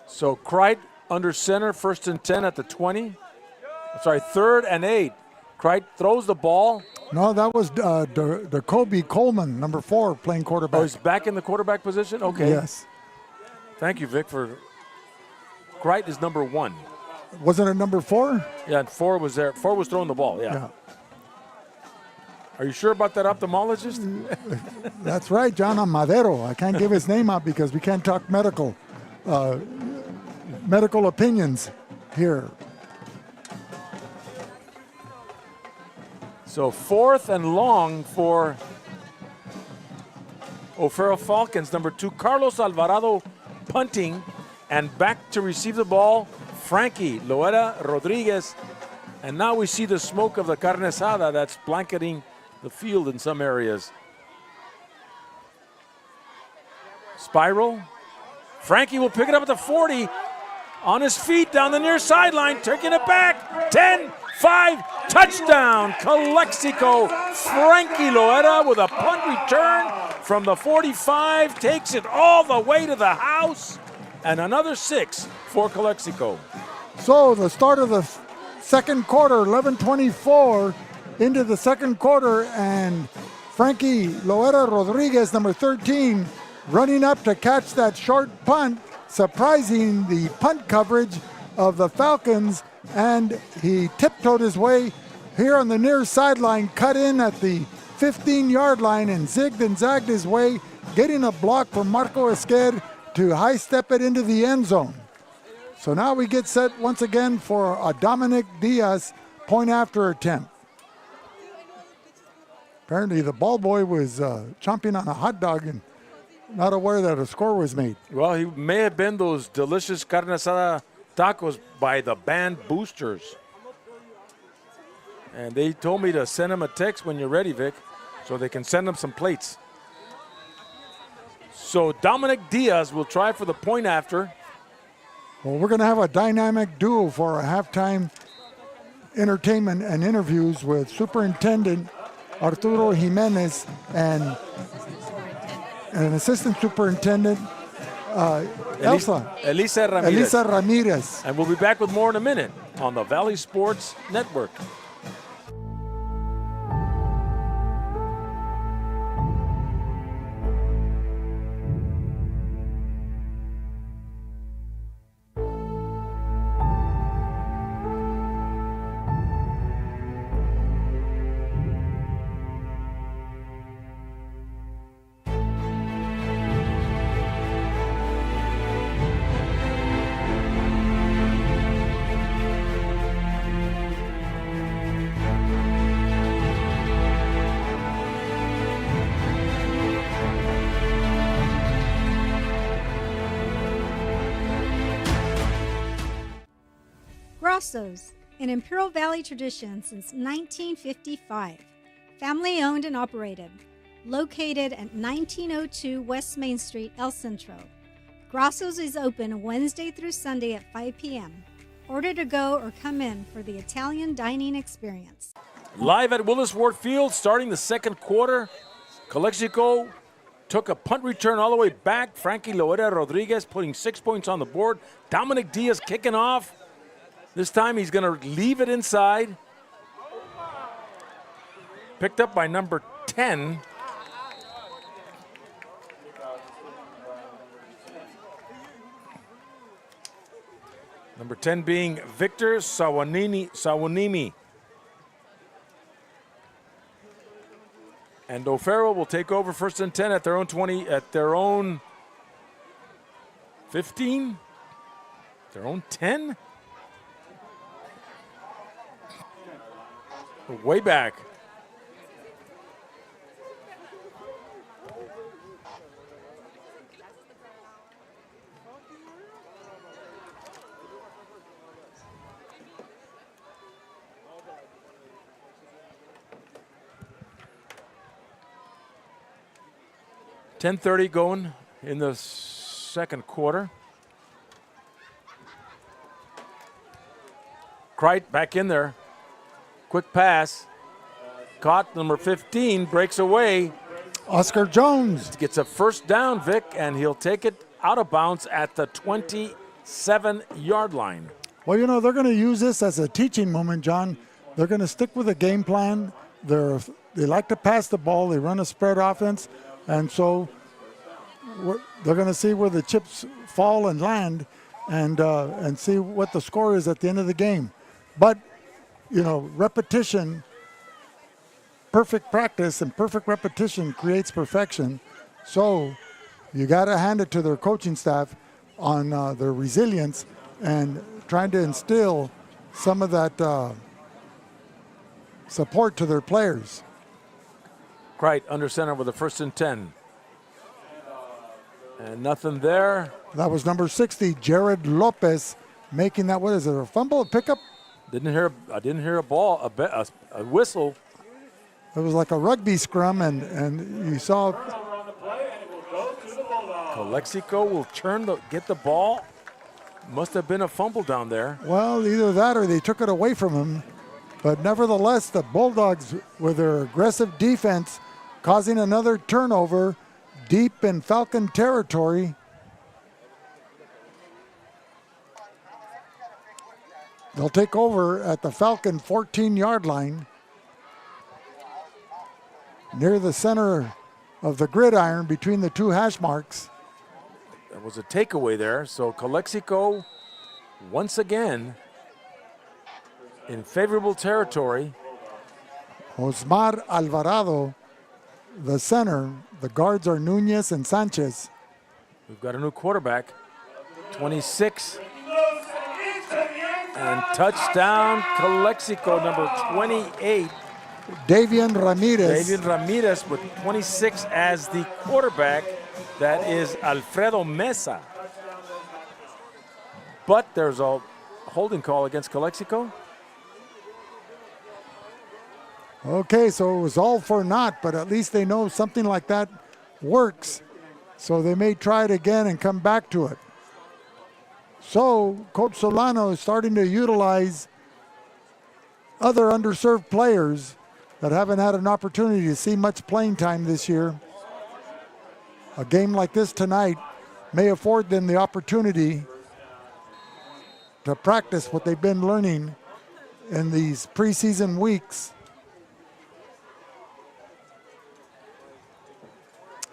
So Crite under center, 1st and 10 at the 20. 3rd and 8. Crite throws the ball. No, that was Kobe Coleman, number 4, playing quarterback. Oh, he's back in the quarterback position? Okay. Yes. Thank you, Vic, for Crite is number 1. Wasn't it number 4? Yeah, and 4 was there. 4 was throwing the ball, yeah. Are you sure about that ophthalmologist? That's right, John Amadero. I can't give his name out because we can't talk medical opinions here. So 4th and long for O'Farrell Falcons. Number 2, Carlos Alvarado punting, and back to receive the ball, Frankie Loera Rodriguez. And now we see the smoke of the carne asada that's blanketing the field in some areas. Spiral. Frankie will pick it up at the 40. On his feet down the near sideline, taking it back. 10, 5, touchdown. Calexico. Frankie Loera with a punt return from the 45. Takes it all the way to the house. And another 6 for Calexico. So the start of the second quarter, 11:24 into the second quarter, and Frankie Loera Rodriguez, number 13, running up to catch that short punt, surprising the punt coverage of the Falcons and he tiptoed his way here on the near sideline, cut in at the 15-yard line and zigged and zagged his way, getting a block from Marco Esquer to high step it into the end zone. So now we get set once again for a Dominic Diaz point after attempt. Apparently the ball boy was chomping on a hot dog and not aware that a score was made. Well, he may have been those delicious carne asada tacos by the band Boosters. And they told me to send him a text when you're ready, Vic, so they can send him some plates. So Dominic Diaz will try for the point after. Well, we're going to have a dynamic duo for our halftime entertainment and interviews with Superintendent Arturo Jimenez and Assistant Superintendent Elisa Ramirez. And we'll be back with more in a minute on the Valley Sports Network. Grosso's, an Imperial Valley tradition since 1955. Family owned and operated. Located at 1902 West Main Street, El Centro. Grosso's is open Wednesday through Sunday at 5 p.m. Order to go or come in for the Italian dining experience. Live at Willis Ward Field, starting the second quarter. Calexico took a punt return all the way back. Frankie Loera Rodriguez putting 6 points on the board. Dominic Diaz kicking off. This time he's going to leave it inside. Picked up by number 10. Number 10 being Victor Sawanimi. And O'Farrell will take over first and 10 at their own 20, at their own 15, their own 10. Way back. .30 going in the second quarter. Kreit back in there. Quick pass. Caught, number 15, breaks away. Oscar Jones gets a first down, Vic, and he'll take it out of bounds at the 27-yard line. Well, you know, they're going to use this as a teaching moment, John. They're going to stick with a game plan. They like to pass the ball. They run a spread offense. And so they're going to see where the chips fall and land and see what the score is at the end of the game. But, you know, repetition, perfect practice and perfect repetition creates perfection. So you got to hand it to their coaching staff on their resilience and trying to instill some of that support to their players. Kreit under center with a first and 10. And nothing there. That was number 60, Jared Lopez, making that, what is it, a fumble, a pickup? I didn't hear a ball, a whistle. It was like a rugby scrum, and you saw. Calexico will get the ball. Must have been a fumble down there. Well, either that or they took it away from him. But nevertheless, the Bulldogs, with their aggressive defense, causing another turnover deep in Falcon territory. They'll take over at the Falcon 14-yard line, near the center of the gridiron between the two hash marks. There was a takeaway there, so Calexico once again in favorable territory. Osmar Alvarado, the center. The guards are Nunez and Sanchez. We've got a new quarterback, 26. And touchdown, Calexico, number 28. Davian Ramirez. Davian Ramirez with 26 as the quarterback. That is Alfredo Mesa. But there's a holding call against Calexico. Okay, so it was all for naught, but at least they know something like that works. So they may try it again and come back to it. So Coach Solano is starting to utilize other underserved players that haven't had an opportunity to see much playing time this year. A game like this tonight may afford them the opportunity to practice what they've been learning in these preseason weeks.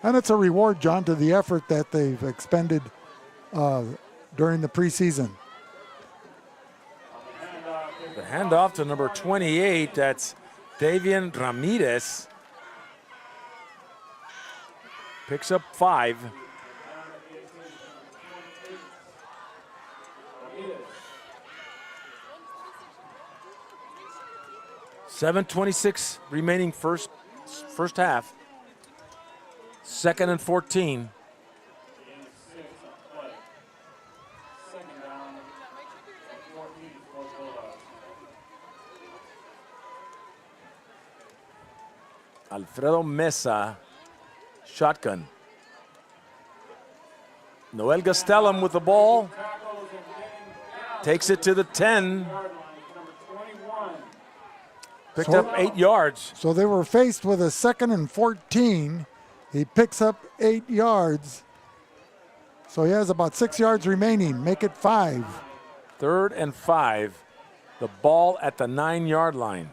And it's a reward, John, to the effort that they've expended during the preseason. The handoff to number 28, that's Davian Ramirez. Picks up 5. .7:26 remaining first half. 2nd and 14. Alfredo Mesa, shotgun. Noel Gastelum with the ball. Takes it to the 10. Picked up 8 yards. So they were faced with a 2nd and 14. He picks up 8 yards. So he has about 6 yards remaining. Make it 5. 3rd and 5. The ball at the 9-yard line.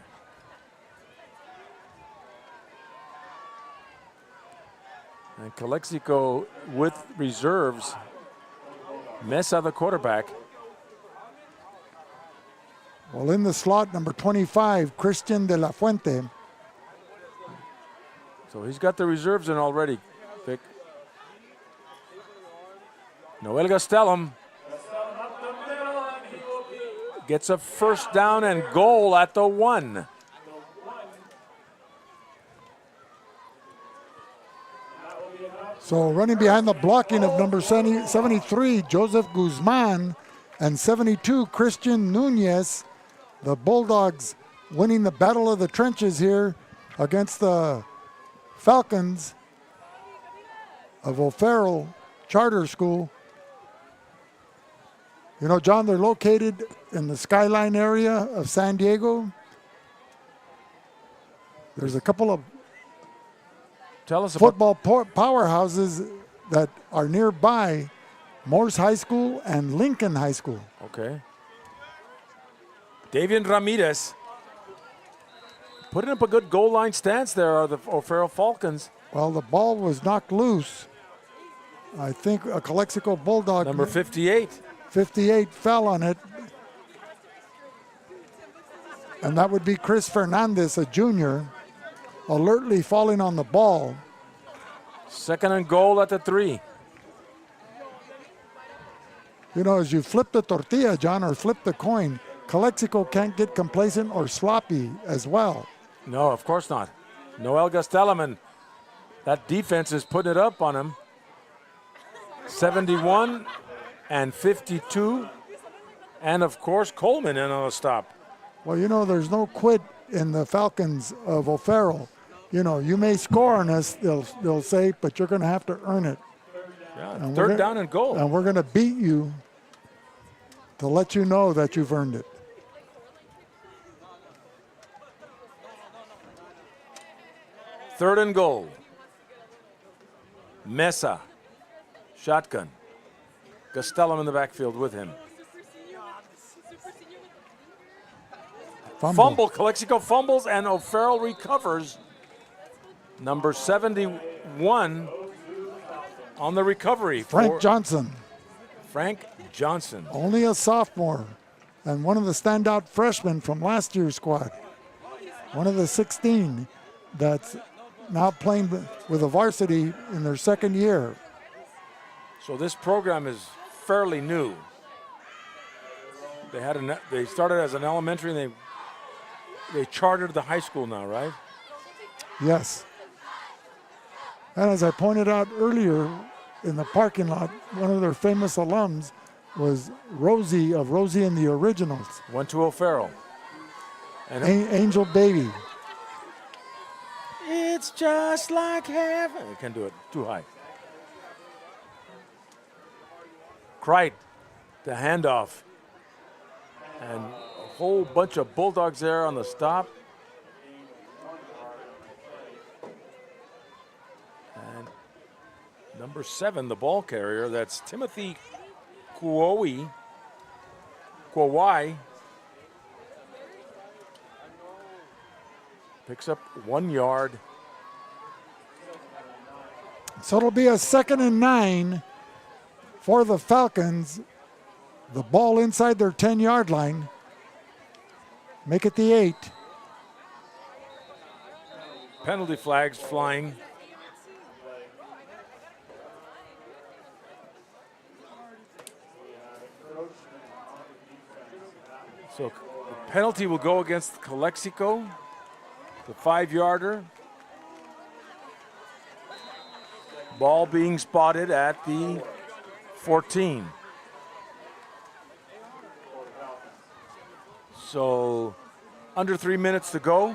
And Calexico with reserves. Mesa, the quarterback. Well, in the slot, number 25, Christian de la Fuente. So he's got the reserves in already, Vic. Noel Gastelum gets a first down and goal at the 1. So running behind the blocking of number 73, Joseph Guzman, and 72, Christian Nunez. The Bulldogs winning the battle of the trenches here against the Falcons of O'Farrell Charter School. You know, John, they're located in the skyline area of San Diego. There's a couple of Tell us about football powerhouses that are nearby, Morse High School and Lincoln High School. Okay. Davian Ramirez putting up a good goal line stance there are the O'Farrell Falcons. Well, the ball was knocked loose. I think a Calexico Bulldog. Number 58. 58 fell on it. And that would be Chris Fernandez, a junior, alertly falling on the ball. 2nd and goal at the 3. You know, as you flip the tortilla, John, or flip the coin, Calexico can't get complacent or sloppy as well. No, of course not. Noel Gastelum, and that defense is putting it up on him. 71 and 52. And, of course, Coleman in on a stop. Well, you know, there's no quit in the Falcons of O'Farrell. You know, you may score on us, they'll say, but you're going to have to earn it. Yeah, And 3rd down and goal. And we're going to beat you to let you know that you've earned it. Third and goal. Mesa, shotgun. Gastelum in the backfield with him. Fumble. Calexico fumbles and O'Farrell recovers. Number 71 on the recovery. Frank Johnson. Frank Johnson. Only a sophomore. and one of the standout freshmen from last year's squad. One of the 16 that's now playing with the varsity in their second year. So this program is fairly new. They started as an elementary and they chartered the high school now, right? Yes. And as I pointed out earlier in the parking lot, one of their famous alums was Rosie of Rosie and the Originals. Went to O'Farrell. And Angel Baby. it's just like heaven. I can't do it. Too high. Cright, the handoff. And a whole bunch of Bulldogs there on the stop. And number 7, the ball carrier, that's Timothy Kwai. Picks up 1 yard. So it'll be a 2nd and 9 for the Falcons. The ball inside their 10-yard line. Make it the 8. Penalty flags flying. So the penalty will go against Calexico, the 5-yarder. Ball being spotted at the 14. So under 3 minutes to go.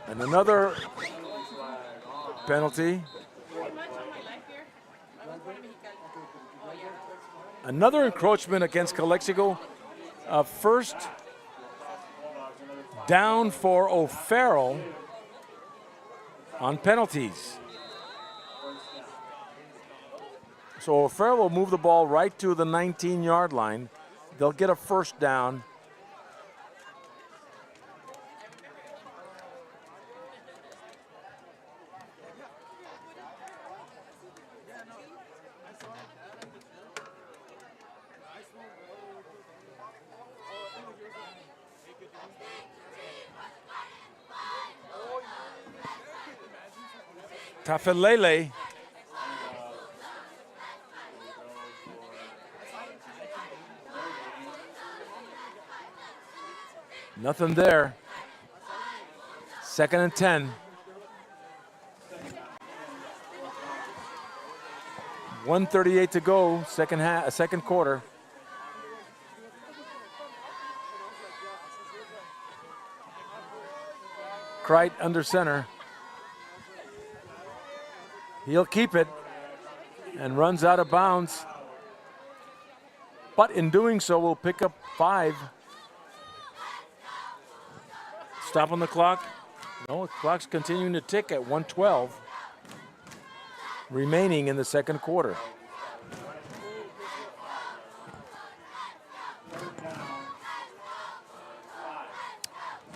And another penalty. Another encroachment against Calexico. First down for O'Farrell on penalties. So O'Farrell will move the ball right to the 19-yard line. They'll get a first down. Tafelele. Nothing there. 2nd and 10. 1:38 to go, second quarter. Cright under center. He'll keep it and runs out of bounds. But in doing so, will pick up 5. Stop on the clock. No, the clock's continuing to tick at 1:12 remaining in the second quarter.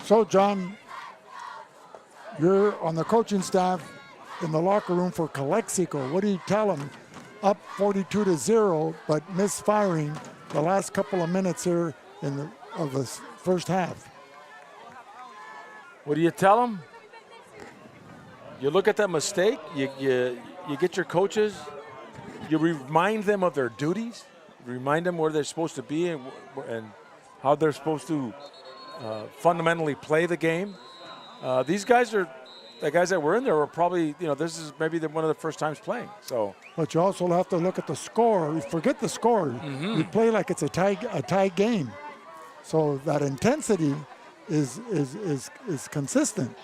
So, John, you're on the coaching staff in the locker room for Calexico. What do you tell them? Up 42-0, but misfiring the last couple of minutes here of the first half. What do you tell them? You look at that mistake, you get your coaches, you remind them of their duties, remind them where they're supposed to be and how they're supposed to fundamentally play the game. These guys are, the guys that were in there were probably, this is maybe one of the first times playing. So, but you also have to look at the score. You forget the score. Mm-hmm. You play like it's a tie game. So that intensity is consistent.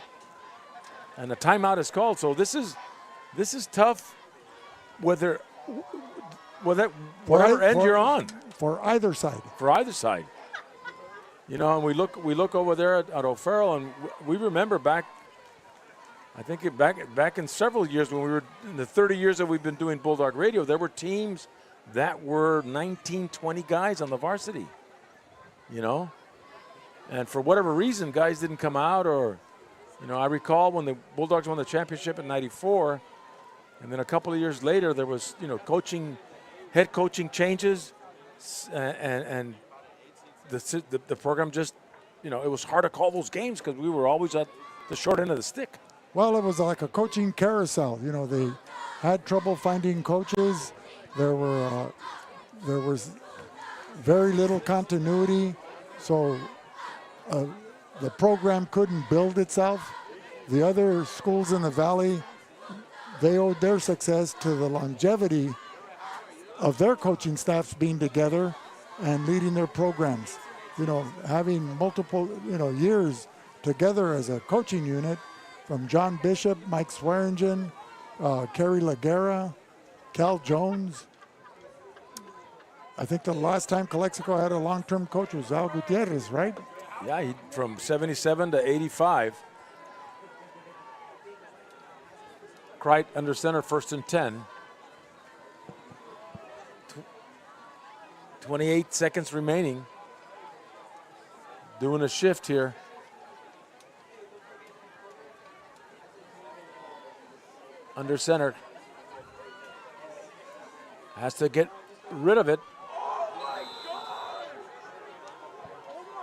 And a timeout is called. So this is tough. Whatever end you're on. For either side. For either side. And we look over there at O'Farrell, and we remember back in several years when we were in the 30 years that we've been doing Bulldog Radio, there were teams that were 19, 20 guys on the varsity. And for whatever reason, guys didn't come out, or You know, I recall when the Bulldogs won the championship in '94, and then a couple of years later, there was, you know, head coaching changes, and the program just, you know, it was hard to call those games because we were always at the short end of the stick. Well, it was like a coaching carousel. You know, they had trouble finding coaches. There was very little continuity, so the program couldn't build itself. The other schools in the valley, they owed their success to the longevity of their coaching staffs being together and leading their programs. You know, having multiple, you know, years together as a coaching unit, from John Bishop, Mike Swearingen, Kerry Laguerra, Cal Jones. I think the last time Calexico had a long-term coach was Al Gutierrez, right? Yeah, from 77 to 85. Crite under center, 1st and 10. 28 seconds remaining. Doing a shift here. Under center. Has to get rid of it.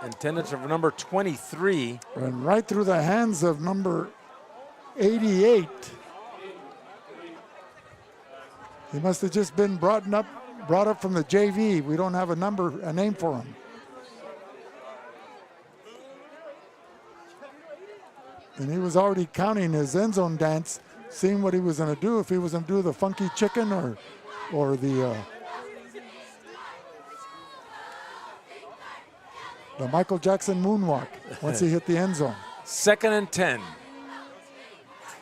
Intended for number 23. And right through the hands of number 88. He must have just been brought up from the JV. We don't have a name for him. And he was already counting his end zone dance, seeing what he was going to do, if he was going to do the funky chicken or the Michael Jackson moonwalk once he hit the end zone. 2nd and 10.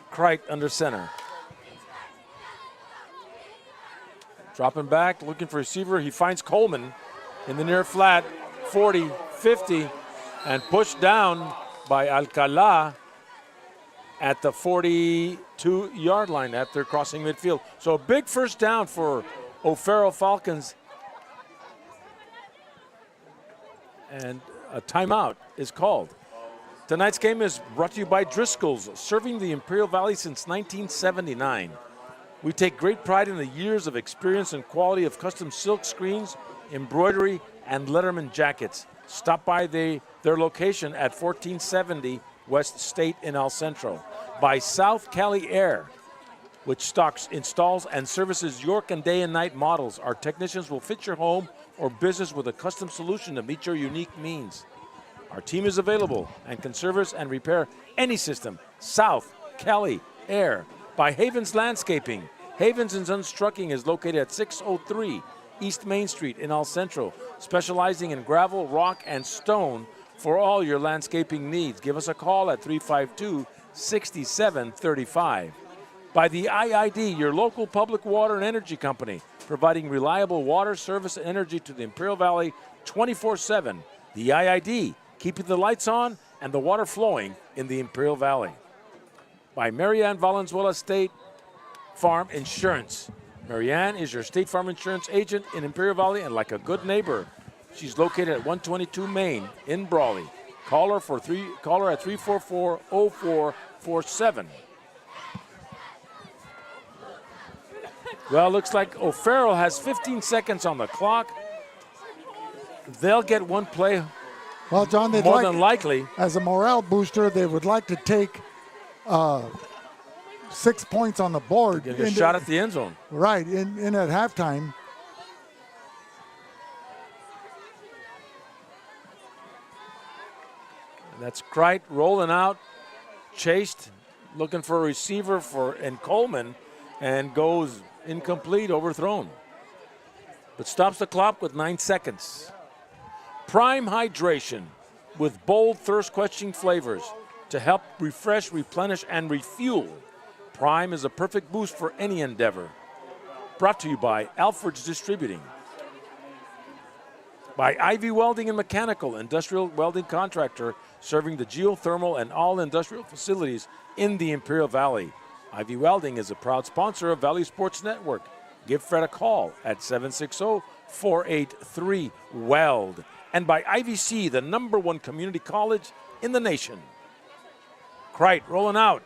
Crite under center. Dropping back, looking for receiver. He finds Coleman in the near flat, 40, 50, and pushed down by Alcala at the 42-yard line after crossing midfield. So a big first down for O'Farrell Falcons. And a timeout is called. Tonight's game is brought to you by Driscoll's, serving the Imperial Valley since 1979. We take great pride in the years of experience and quality of custom silk screens, embroidery, and Letterman jackets. Stop by their location at 1470 West State in El Centro. By South Cali Air, which stocks, installs, and services York and day and night models. Our technicians will fit your home or business with a custom solution to meet your unique needs. Our team is available and can service and repair any system. South Cali Air. By Havens Landscaping. Havens and Sons Trucking is located at 603 East Main Street in El Centro, specializing in gravel, rock, and stone for all your landscaping needs. Give us a call at 352-6735. By the IID, your local public water and energy company, providing reliable water, service, and energy to the Imperial Valley 24/7. The IID, keeping the lights on and the water flowing in the Imperial Valley. By Marianne Valenzuela State Farm Insurance. Marianne is your State Farm Insurance agent in Imperial Valley, and like a good neighbor, she's located at 122 Main in Brawley. Call her at 344-0447. Well, looks like O'Farrell has 15 seconds on the clock. They'll get one play. Well, John, they'd more than likely. As a morale booster, they would like to take 6 points on the board. Get a shot at the end zone. Right, in at halftime. That's Crite rolling out, chased, looking for a receiver and Coleman, and goes incomplete, overthrown. But stops the clock with 9 seconds. Prime Hydration with bold, thirst-quenching flavors to help refresh, replenish, and refuel. Prime is a perfect boost for any endeavor. Brought to you by Alfred's Distributing. By Ivy Welding and Mechanical, industrial welding contractor serving the geothermal and all industrial facilities in the Imperial Valley. Ivy Welding is a proud sponsor of Valley Sports Network. Give Fred a call at 760-483-WELD. And by IVC, the #1 community college in the nation. Kreit rolling out,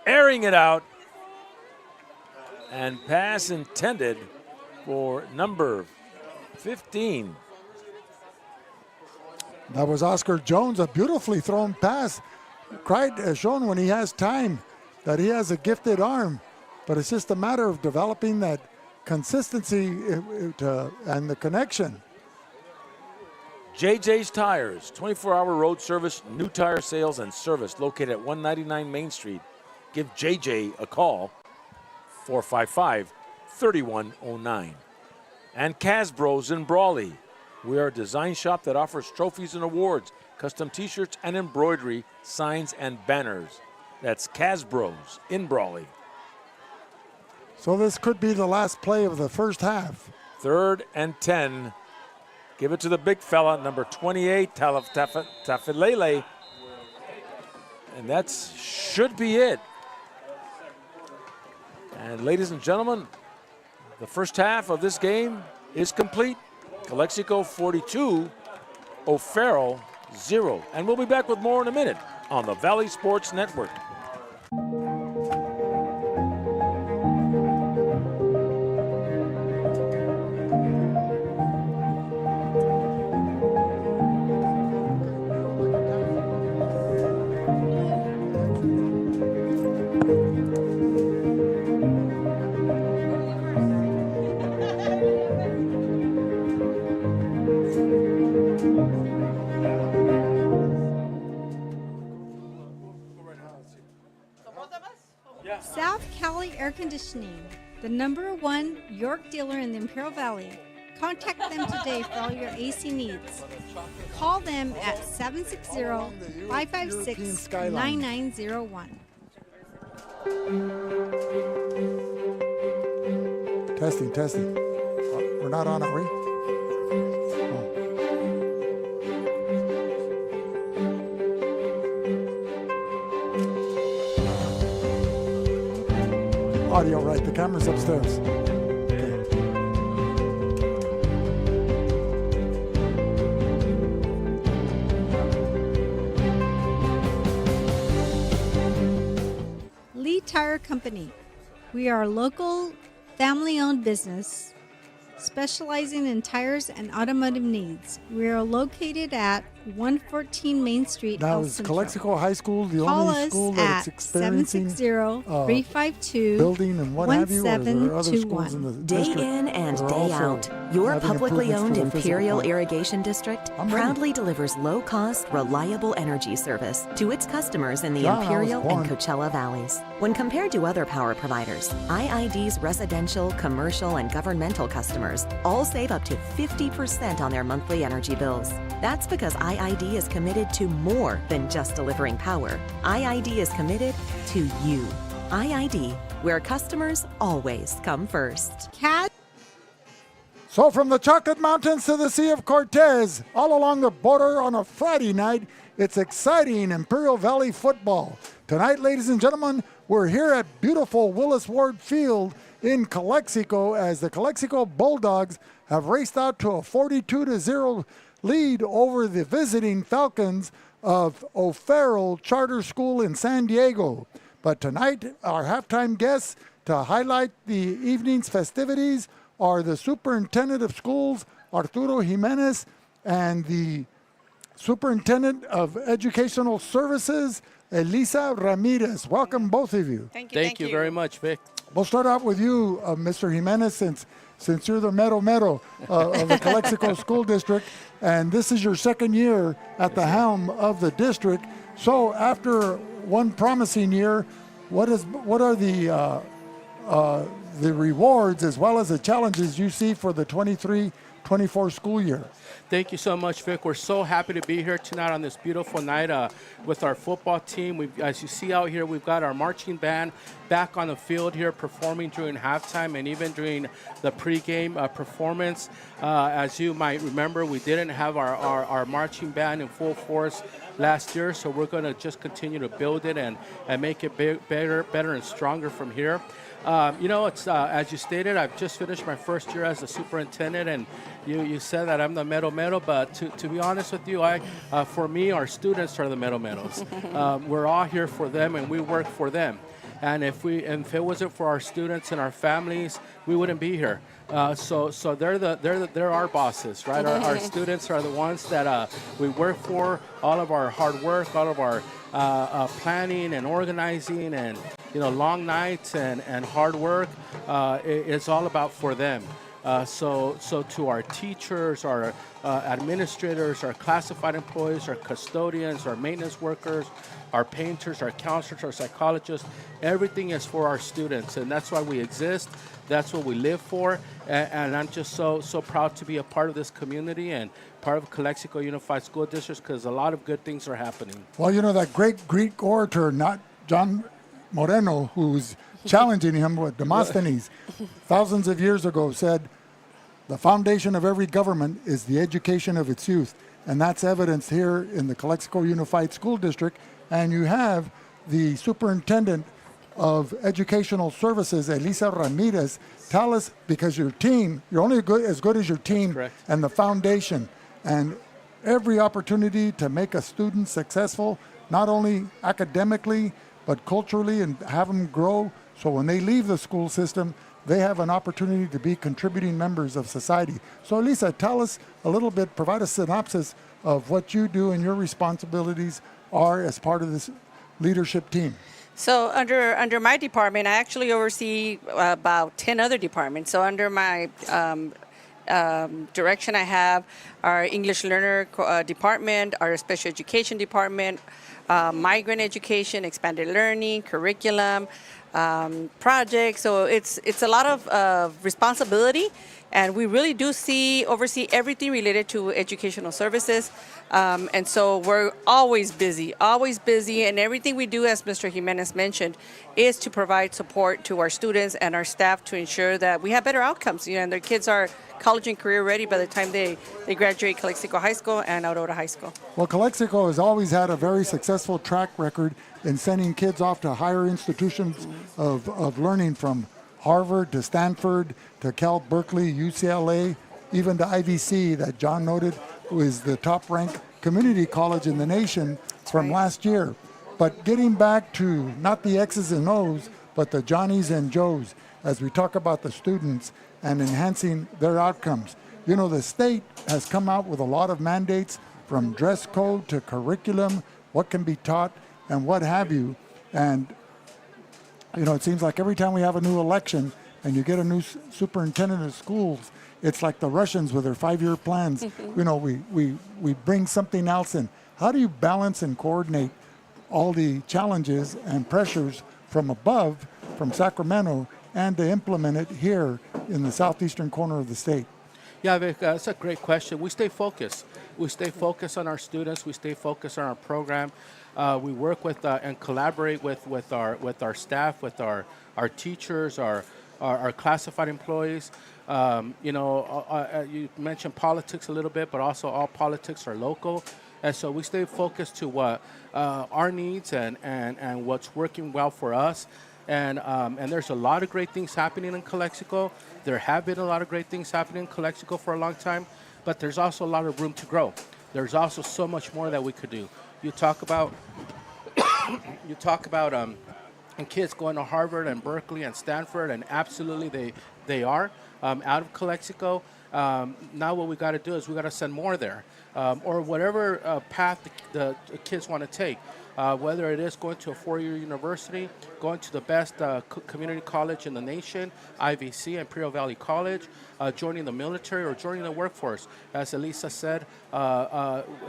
airing it out, and pass intended for number 15. That was Oscar Jones, a beautifully thrown pass. Kreit has shown when he has time that he has a gifted arm, but it's just a matter of developing that consistency and the connection. JJ's Tires, 24-hour road service, new tire sales and service located at 199 Main Street. Give JJ a call, 455-3109. And Casbros in Brawley. We are a design shop that offers trophies and awards, custom t-shirts and embroidery, signs and banners. That's Casbros in Brawley. So this could be the last play of the first half. 3rd and 10. Give it to the big fella, number 28, Tafilele. And that should be it. And ladies and gentlemen, the first half of this game is complete. Calexico 42, O'Farrell 0. And we'll be back with more in a minute on the Valley Sports Network. South Cali Air Conditioning, the #1 York dealer in the Imperial Valley. Contact them today for all your AC needs. Call them at 760-556-9901. Testing. We're not on, are we? Audio right, the camera's upstairs. Okay. Lee Tire Company. We are a local, family-owned business specializing in tires and automotive needs. We are located at 114 Main Street, Now, El is Centro. Calexico High School the Call only us school that's at experiencing 760-352 building and what have you? Or are there other schools in the Day district in and that are day also out, your having publicly improvements owned to their physical Imperial plant? Irrigation District I'm ready. proudly delivers low-cost, reliable energy service to its customers in the John, I was Imperial and born. Coachella valleys. When compared to other power providers, IID's residential, commercial, and governmental customers all save up to 50% on their monthly energy bills. That's because IID is committed to more than just delivering power. IID is committed to you. IID, where customers always come first. Cat So from the Chocolate Mountains to the Sea of Cortez, all along the border on a Friday night, it's exciting Imperial Valley football. Tonight, ladies and gentlemen, we're here at beautiful Willis Ward Field in Calexico as the Calexico Bulldogs have raced out to a 42-0 lead over the visiting Falcons of O'Farrell Charter School in San Diego. But tonight, our halftime guests to highlight the evening's festivities are the Superintendent of Schools, Arturo Jimenez, and the Superintendent of Educational Services, Elisa Ramirez. Welcome, both of you. Thank you very much, Vic. We'll start out with you, Mr. Jimenez, since you're the mero of the Calexico School District, and this is your second year at the helm of the district. So after one promising year, what are the rewards as well as the challenges you see for the 23-24 school year? Thank you so much, Vic. We're so happy to be here tonight on this beautiful night with our football team. As you see out here, we've got our marching band back on the field here performing during halftime and even during the pregame performance. As you might remember, we didn't have our marching band in full force last year, so we're going to just continue to build it and make it better and stronger from here. It's as you stated, I've just finished my first year as a superintendent, and you said that I'm the mero, but to be honest with you, for me, our students are the meros. We're all here for them, and we work for them. And if it wasn't for our students and our families, we wouldn't be here. So they're our bosses, right? Our students are the ones that we work for. All of our hard work, all of our planning and organizing, and long nights and hard work. It's all about for them. So to our teachers, our administrators, our classified employees, our custodians, our maintenance workers, our painters, our counselors, our psychologists, everything is for our students, and that's why we exist. That's what we live for, and I'm just so proud to be a part of this community and part of Calexico Unified School District, because a lot of good things are happening. Well, that great Greek orator, not John Moreno, who's challenging him with Demosthenes, thousands of years ago said, the foundation of every government is the education of its youth. And that's evidenced here in the Calexico Unified School District. And you have the superintendent of educational services, Elisa Ramirez, tell us, because your team, you're only as good as your team. Correct. And the foundation. And every opportunity to make a student successful, not only academically, but culturally, and have them grow. So when they leave the school system, they have an opportunity to be contributing members of society. So Elisa, tell us a little bit, provide a synopsis of what you do and your responsibilities are as part of this leadership team. So under my department, I actually oversee about 10 other departments. So under my direction, I have our English learner department, our special education department, migrant education, expanded learning, curriculum, projects. So it's a lot of responsibility, and we really do oversee everything related to educational services. And so we're always busy, and everything we do, as Mr. Jimenez mentioned, is to provide support to our students and our staff to ensure that we have better outcomes, and their kids are college and career ready by the time they graduate Calexico High School and Aurora High School. Well, Calexico has always had a very successful track record in sending kids off to higher institutions of learning, from Harvard to Stanford to Cal Berkeley, UCLA, even to IVC that John noted was the top-ranked community college in the nation from last year. But getting back to not the X's and O's, but the Johnnies and Joes, as we talk about the students and enhancing their outcomes. The state has come out with a lot of mandates, from dress code to curriculum, what can be taught, and what have you. And, it seems like every time we have a new election and you get a new superintendent of schools, it's like the Russians with their 5-year plans. We bring something else in. How do you balance and coordinate all the challenges and pressures from above, from Sacramento, and to implement it here in the southeastern corner of the state? Yeah, Vic, that's a great question. We stay focused. We stay focused on our students. We stay focused on our program. We work with and collaborate with our staff, with our teachers, our classified employees. You mentioned politics a little bit, but also all politics are local. And so we stay focused to what our needs and what's working well for us. And there's a lot of great things happening in Calexico. There have been a lot of great things happening in Calexico for a long time, but there's also a lot of room to grow. There's also so much more that we could do. You talk about and kids going to Harvard and Berkeley and Stanford, and absolutely they are out of Calexico. Now what we got to do is we got to send more there, or whatever path the kids want to take. Whether it is going to a 4-year university, going to the best community college in the nation, IVC, Imperial Valley College, joining the military, or joining the workforce. As Elisa said,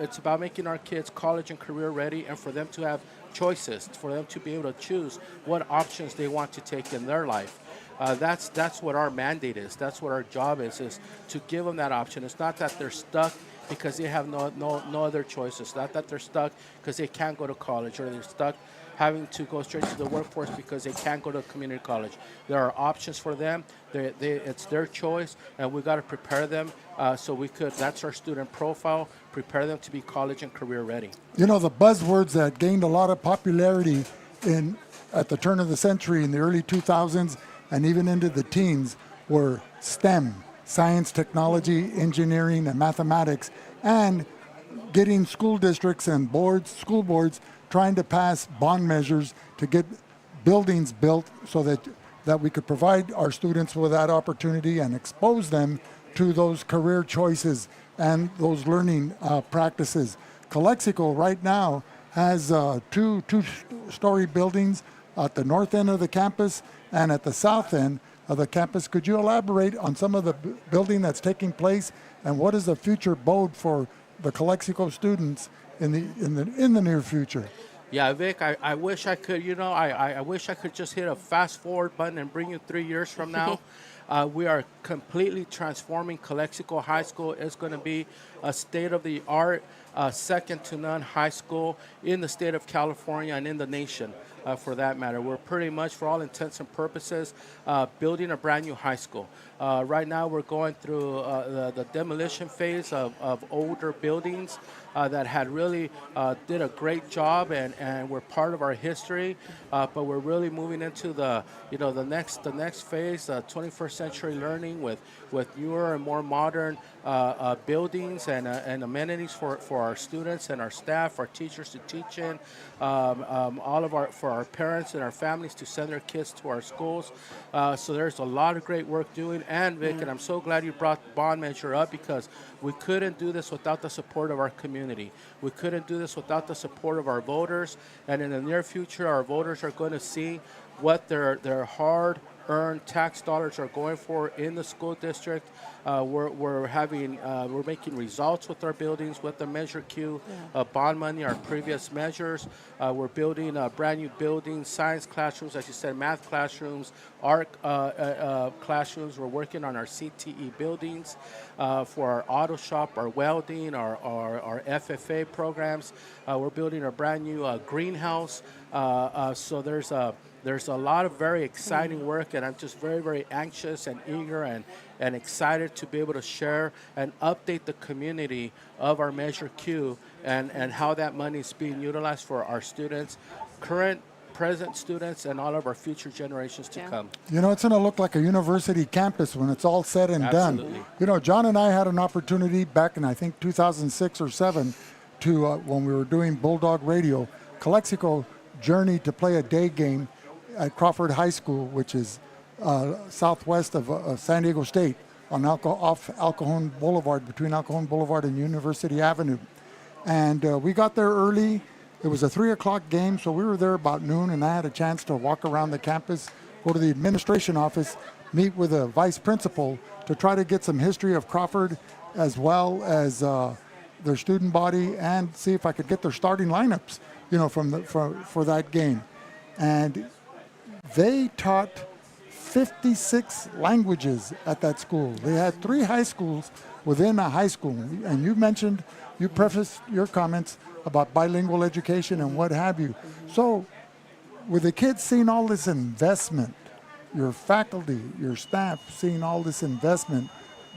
it's about making our kids college and career ready, and for them to have choices, for them to be able to choose what options they want to take in their life. That's what our mandate is. That's what our job is to give them that option. It's not that they're stuck because they have no other choices. Not that they're stuck because they can't go to college, or they're stuck having to go straight to the workforce because they can't go to community college. There are options for them. It's their choice, and we got to prepare them so we could. That's our student profile. Prepare them to be college and career ready. The buzzwords that gained a lot of popularity at the turn of the century in the early 2000s and even into the teens were STEM, science, technology, engineering, and mathematics, and getting school districts and school boards trying to pass bond measures to get buildings built so that we could provide our students with that opportunity and expose them to those career choices and those learning practices. Calexico right now has two-story buildings at the north end of the campus and at the south end of the campus. Could you elaborate on some of the building that's taking place, and what is the future bode for the Calexico students in the near future? Yeah, Vic, I wish I could, I wish I could just hit a fast forward button and bring you 3 years from now. We are completely transforming Calexico High School. It's going to be a state-of-the-art, second-to-none high school in the state of California and in the nation, for that matter. We're pretty much, for all intents and purposes, building a brand-new high school. Right now, we're going through the demolition phase of older buildings that had really did a great job and were part of our history, but we're really moving into the next phase, 21st century learning with newer and more modern buildings and amenities for our students and our staff, our teachers to teach in, for our parents and our families to send their kids to our schools. So there's a lot of great work doing. And Vic, and I'm so glad you brought the bond measure up, because we couldn't do this without the support of our community. We couldn't do this without the support of our voters. And in the near future, our voters are going to see what their hard-earned tax dollars are going for in the school district. We're making results with our buildings, with the Measure Q, bond money, our previous measures. We're building brand new buildings, science classrooms, as you said, math classrooms, art classrooms. We're working on our CTE buildings for our auto shop, our welding, our FFA programs. We're building a brand new greenhouse. So there's a lot of very exciting work, and I'm just very, very anxious and eager and excited to be able to share and update the community of our Measure Q and how that money is being utilized for our students, current, present students, and all of our future generations to come. It's going to look like a university campus when it's all said and Absolutely. done. John and I had an opportunity back in, I think, 2006 or 7 to, when we were doing Bulldog Radio, Calexico journeyed to play a day game at Crawford High School, which is southwest of San Diego State, off El Cajon Boulevard, between El Cajon Boulevard and University Avenue. And we got there early. It was a 3 o'clock game, so we were there about noon, and I had a chance to walk around the campus, go to the administration office, meet with a vice principal to try to get some history of Crawford, as well as their student body, and see if I could get their starting lineups, for that game. And they taught 56 languages at that school. They had 3 high schools within a high school. And you prefaced your comments about bilingual education and what have you. So with the kids seeing all this investment, your faculty, your staff seeing all this investment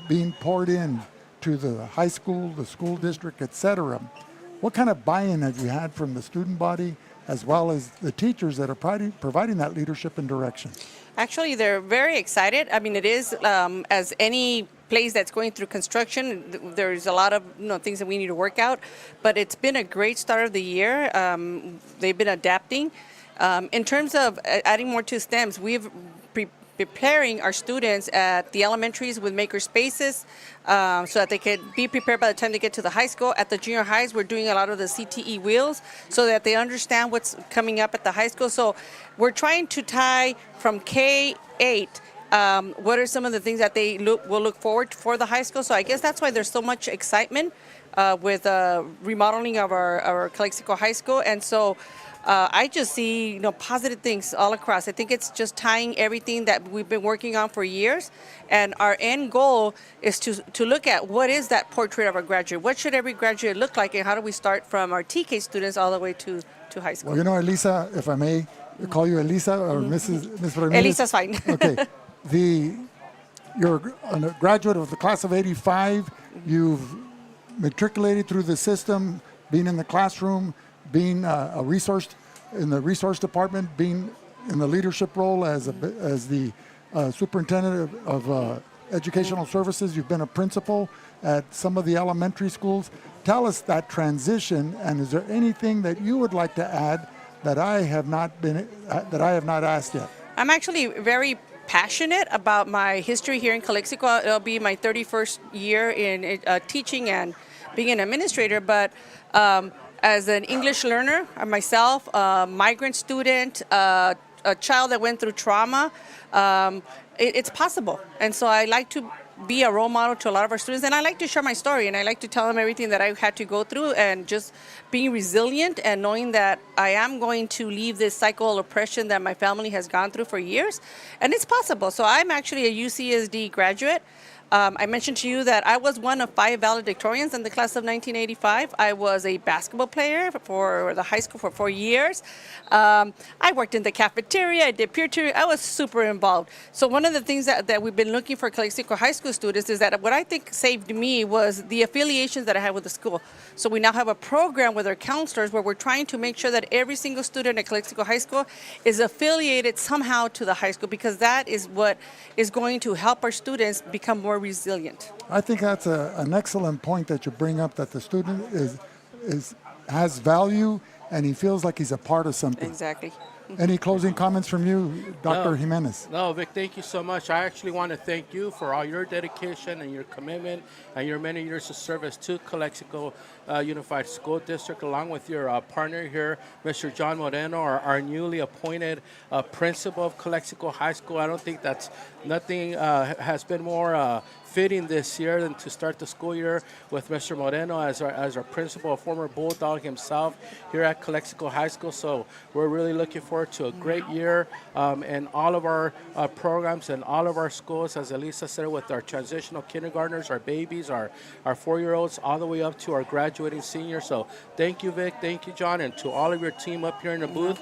being poured in to the high school, the school district, etc., what kind of buy-in have you had from the student body as well as the teachers that are providing that leadership and direction? Actually, they're very excited. I mean, it is, as any place that's going through construction, there's a lot of things that we need to work out, but it's been a great start of the year. They've been adapting. In terms of adding more to STEMs, we've preparing our students at the elementaries with maker spaces so that they can be prepared by the time they get to the high school. At the junior highs, we're doing a lot of the CTE wheels so that they understand what's coming up at the high school. So we're trying to tie from K-8 what are some of the things that they will look forward to for the high school. So I guess that's why there's so much excitement with remodeling of our Calexico High School. And so I just see positive things all across. I think it's just tying everything that we've been working on for years, and our end goal is to look at what is that portrait of a graduate. What should every graduate look like, and how do we start from our TK students all the way to high school? Well, Elisa, if I may call you Elisa or Miss Ramirez. Elisa's fine. Okay, you're a graduate of the class of '85. You've matriculated through the system, being in the classroom, being a resource in the resource department, being in the leadership role as the superintendent of educational services. You've been a principal at some of the elementary schools. Tell us that transition, and is there anything that you would like to add that I have not asked yet? I'm actually very passionate about my history here in Calexico. It'll be my 31st year in teaching and being an administrator, but as an English learner myself, a migrant student, a child that went through trauma, it's possible. And so I like to be a role model to a lot of our students, and I like to share my story, and I like to tell them everything that I had to go through, and just being resilient and knowing that I am going to leave this cycle of oppression that my family has gone through for years, and it's possible. So I'm actually a UCSD graduate. I mentioned to you that I was one of 5 valedictorians in the class of 1985. I was a basketball player for the high school for 4 years. I worked in the cafeteria. I did peer tutoring. I was super involved. So one of the things that we've been looking for Calexico high school students is that what I think saved me was the affiliations that I had with the school. So we now have a program with our counselors where we're trying to make sure that every single student at Calexico High School is affiliated somehow to the high school, because that is what is going to help our students become more resilient. I think that's an excellent point that you bring up, that the student has value and he feels like he's a part of something. Exactly. Any closing comments from you, Dr. Jimenez? No, Vic, thank you so much. I actually want to thank you for all your dedication and your commitment and your many years of service to Calexico Unified School District, along with your partner here, Mr. John Moreno, our newly appointed principal of Calexico High School. I don't think that's nothing has been more fitting this year than to start the school year with Mr. Moreno as our principal, a former Bulldog himself here at Calexico High School. So we're really looking forward to a great year in all of our programs and all of our schools, as Elisa said, with our transitional kindergartners, our babies, our 4-year-olds, all the way up to our graduating seniors. So thank you, Vic. Thank you, John, and to all of your team up here in the booth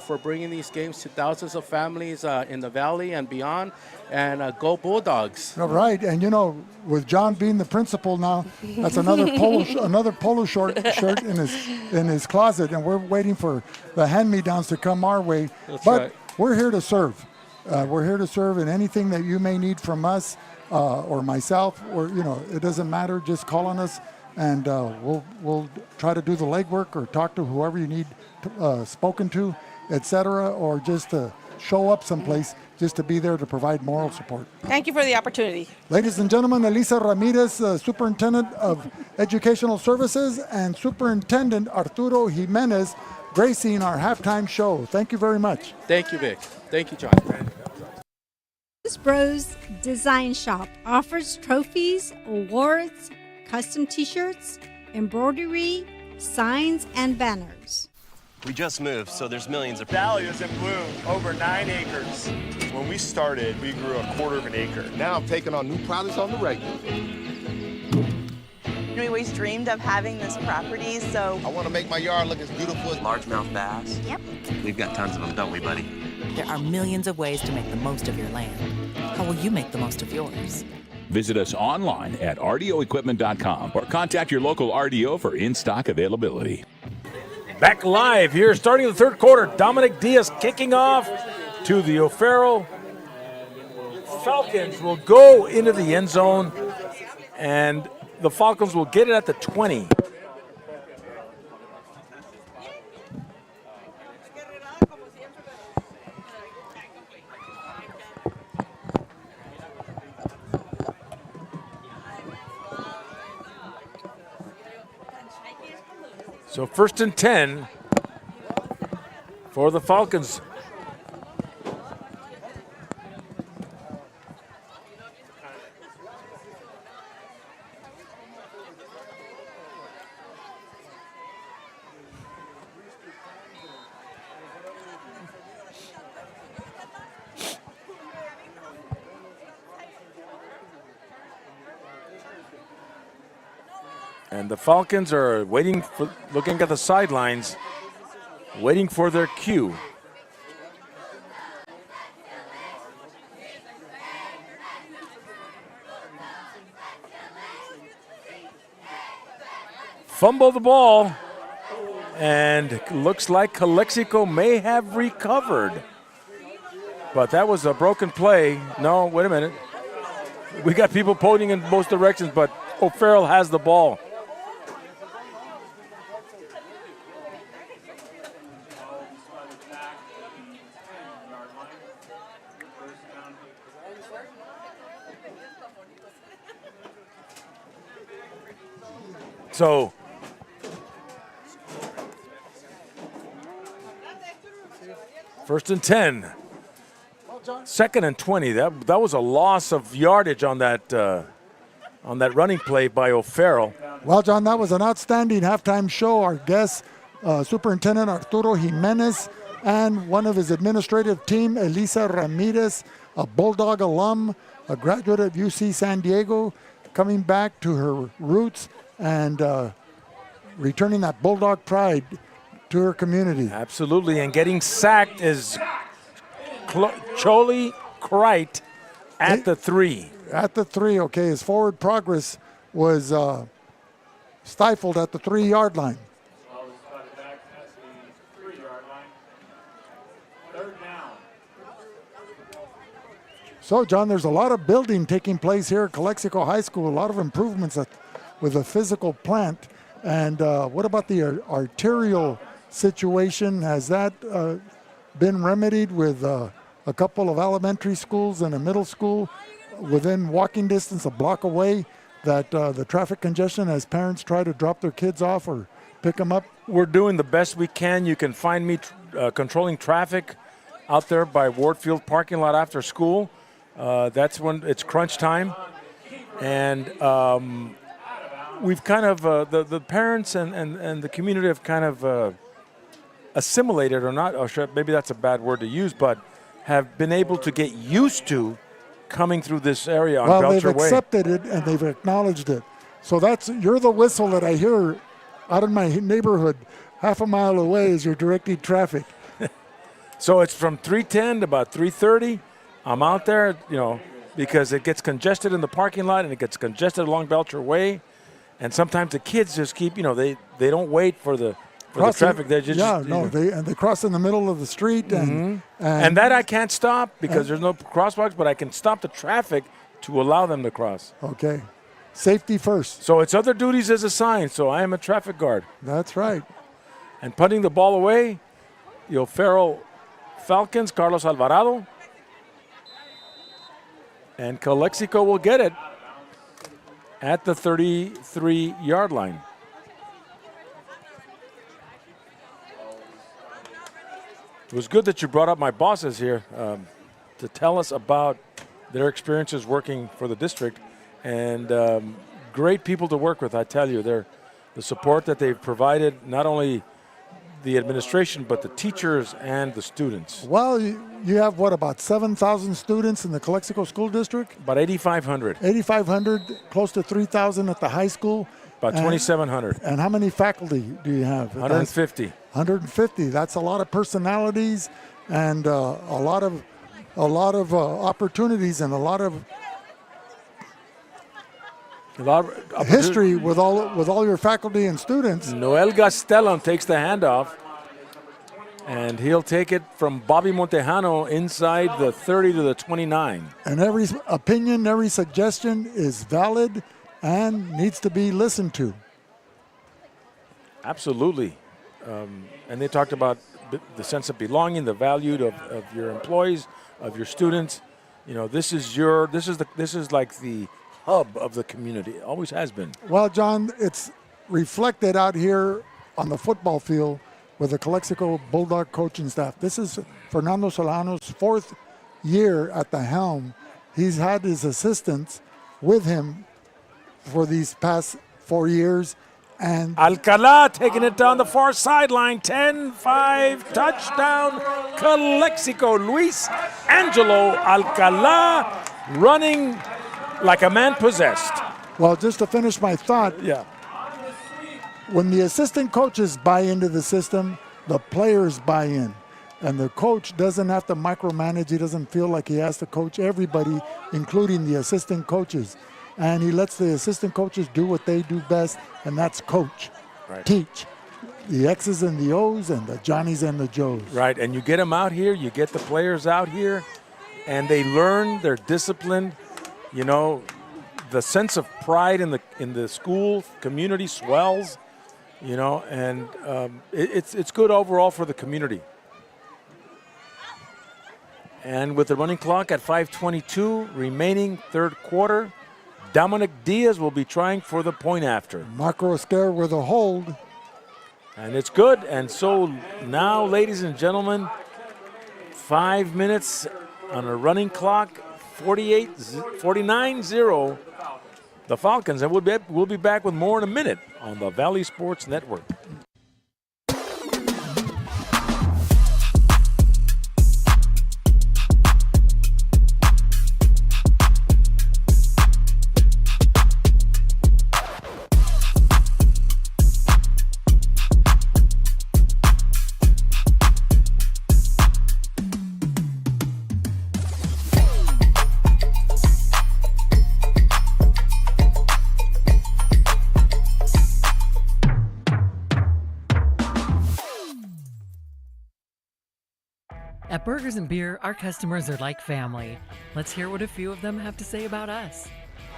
for bringing these games to thousands of families in the Valley and beyond. And go Bulldogs. All right, and you know, with John being the principal now, that's another polo shirt in his closet, and we're waiting for the hand-me-downs to come our way. But right. We're here to serve. We're here to serve, and anything that you may need from us or myself, or it doesn't matter. Just call on us, and we'll try to do the legwork or talk to whoever you need spoken to, etc., or just to show up someplace, just to be there to provide moral support. Thank you for the opportunity. Ladies and gentlemen, Elisa Ramirez, Superintendent of Educational Services, and Superintendent Arturo Jimenez gracing our halftime show. Thank you very much. Thank you, Vic. Thank you, John. Blues Bros Design Shop offers trophies, awards, custom t-shirts, embroidery, signs, and banners. We just moved, so there's millions of... Valley is in bloom, over 9 acres. When we started, we grew 1/4 of an acre. Now I'm taking on new projects on the regular. We always dreamed of having this property, so... I want to make my yard look as beautiful as... Largemouth bass. Yep. We've got tons of them, don't we, buddy? There are millions of ways to make the most of your land. How will you make the most of yours? Visit us online at rdoequipment.com or contact your local RDO for in-stock availability. Back live here, starting the third quarter. Dominic Diaz kicking off to the O'Farrell. Falcons will go into the end zone, and the Falcons will get it at the 20. So 1st and 10 for the Falcons. And the Falcons are waiting for, looking at the sidelines, waiting for their cue. Fumble the ball, and looks like Calexico may have recovered. But that was a broken play. No, wait a minute. We got people pointing in both directions, but O'Farrell has the ball. So, first and 10. Second and 20. That was a loss of yardage on that running play by O'Farrell. Well, John, that was an outstanding halftime show. Our guest, Superintendent Arturo Jimenez, and one of his administrative team, Elisa Ramirez, a Bulldog alum, a graduate of UC San Diego, coming back to her roots and returning that Bulldog pride to her community. Absolutely, and getting sacked is Choli Kreit at the 3. At the 3, okay. His forward progress was stifled at the 3-yard line. So, John, there's a lot of building taking place here at Calexico High School, a lot of improvements with the physical plant. And what about the arterial situation? Has that been remedied with a couple of elementary schools and a middle school within walking distance, a block away, that the traffic congestion as parents try to drop their kids off or pick them up? We're doing the best we can. You can find me controlling traffic out there by Wardfield parking lot after school. That's when it's crunch time. And we've kind of, the parents and the community have kind of assimilated, or not, or maybe that's a bad word to use, but have been able to get used to coming through this area on Belcher Way. Well, they've accepted it and they've acknowledged it. So you're the whistle that I hear out in my neighborhood, half a mile away as you're directing traffic. So it's from 3:10 to about 3:30. I'm out there, because it gets congested in the parking lot and it gets congested along Belcher Way. And sometimes the kids just keep, they don't wait for the traffic. They they cross in the middle of the street. And that I can't stop because there's no crosswalks, but I can stop the traffic to allow them to cross. Okay. Safety first. So it's other duties as assigned. So I am a traffic guard. That's right. And punting the ball away, the O'Farrell Falcons, Carlos Alvarado. And Calexico will get it at the 33-yard line. It was good that you brought up my bosses here to tell us about their experiences working for the district. And great people to work with, I tell you. The support that they've provided, not only the administration, but the teachers and the students. Well, you have, about 7,000 students in the Calexico School District? About 8,500. 8,500, close to 3,000 at the high school. About 2,700. And how many faculty do you have? 150. 150. That's a lot of personalities and a lot of opportunities and a lot of history with all your faculty and students. Noel Gastelum takes the handoff, and he'll take it from Bobby Montejano inside the 30 to the 29. And every opinion, every suggestion is valid and needs to be listened to. Absolutely. And they talked about the sense of belonging, the value of your employees, of your students. This is like the hub of the community. It always has been. Well, John, it's reflected out here on the football field with the Calexico Bulldog coaching staff. This is Fernando Solano's 4th year at the helm. He's had his assistants with him for these past 4 years. And Alcala taking it down the far sideline. 10-5 touchdown Calexico. Luis Angelo Alcala running like a man possessed. Well, just to finish my thought, when the assistant coaches buy into the system, the players buy in. And the coach doesn't have to micromanage. He doesn't feel like he has to coach everybody, including the assistant coaches. And he lets the assistant coaches do what they do best, and that's coach, teach. The X's and the O's and the Johnnies and the Joes. Right, and you get them out here, you get the players out here, and they learn, they're disciplined. You know, the sense of pride in the school community swells. You know, and it's good overall for the community. And with the running clock at 5:22 remaining third quarter, Dominic Diaz will be trying for the point after. Marco Esquer with a hold. And it's good. And so now, ladies and gentlemen, 5 minutes on a running clock, 49-0, the Falcons. And we'll be back with more in a minute on the Valley Sports Network. At Burgers and Beer, our customers are like family. Let's hear what a few of them have to say about us.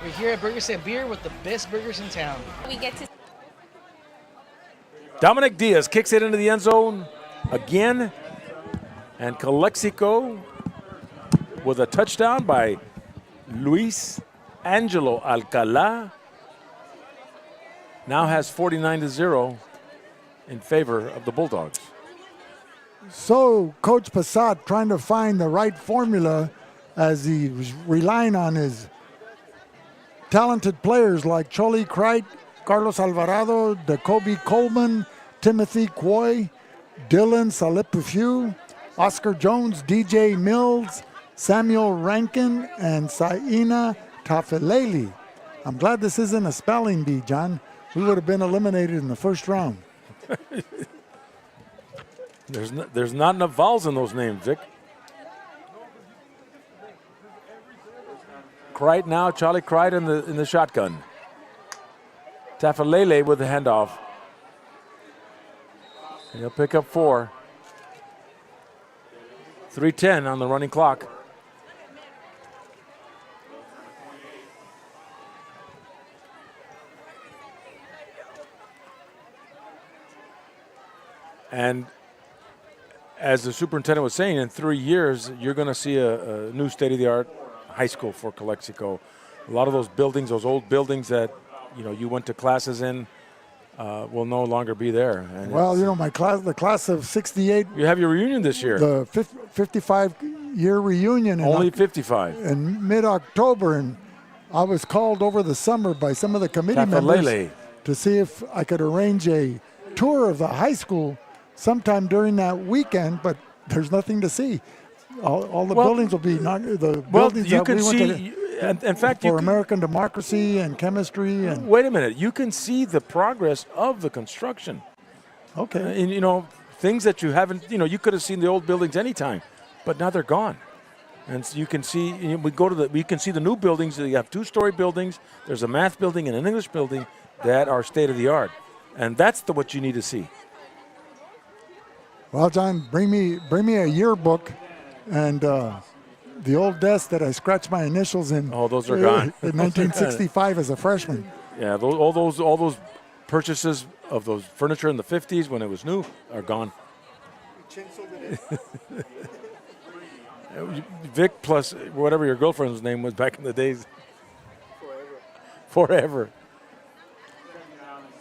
We're here at Burgers and Beer with the best burgers in town. We get to. Dominic Diaz kicks it into the end zone again. And Calexico with a touchdown by Luis Angelo Alcala now has 49-0 in favor of the Bulldogs. So Coach Passat trying to find the right formula as he was relying on his talented players like Choli Creit, Carlos Alvarado, Jacoby Coleman, Timothy Coy, Dylan Salepefiu, Oscar Jones, DJ Mills, Samuel Rankin, and Saina Tafeleli. I'm glad this isn't a spelling bee, John. We would have been eliminated in the first round. There's not enough vowels in those names, Vic. Creit now, Charlie Creit in the shotgun. Tafelele with the handoff. And he'll pick up 4. 3:10 on the running clock. And as the superintendent was saying, in 3 years, you're going to see a new state-of-the-art high school for Calexico. A lot of those buildings, those old buildings that you went to classes in, will no longer be there. And well, the class of '68. You have your reunion this year. The 55-year reunion. Only 55. In mid-October, and I was called over the summer by some of the committee members to see if I could arrange a tour of the high school sometime during that weekend, but there's nothing to see. All the buildings will be buildings you that can we went see. In fact, for American democracy and chemistry. And wait a minute, you can see the progress of the construction. Okay. And things that you haven't. You could have seen the old buildings anytime, but now they're gone. And so you can see. We can see the new buildings. You have 2-story buildings. There's a math building and an English building that are state of the art, and that's what you need to see. Well, John, bring me a yearbook and the old desk that I scratched my initials in. Oh, those are gone. In 1965 as a freshman. Yeah, all those purchases of those furniture in the 50s when it was new are gone. Vic plus whatever your girlfriend's name was back in the days. Forever.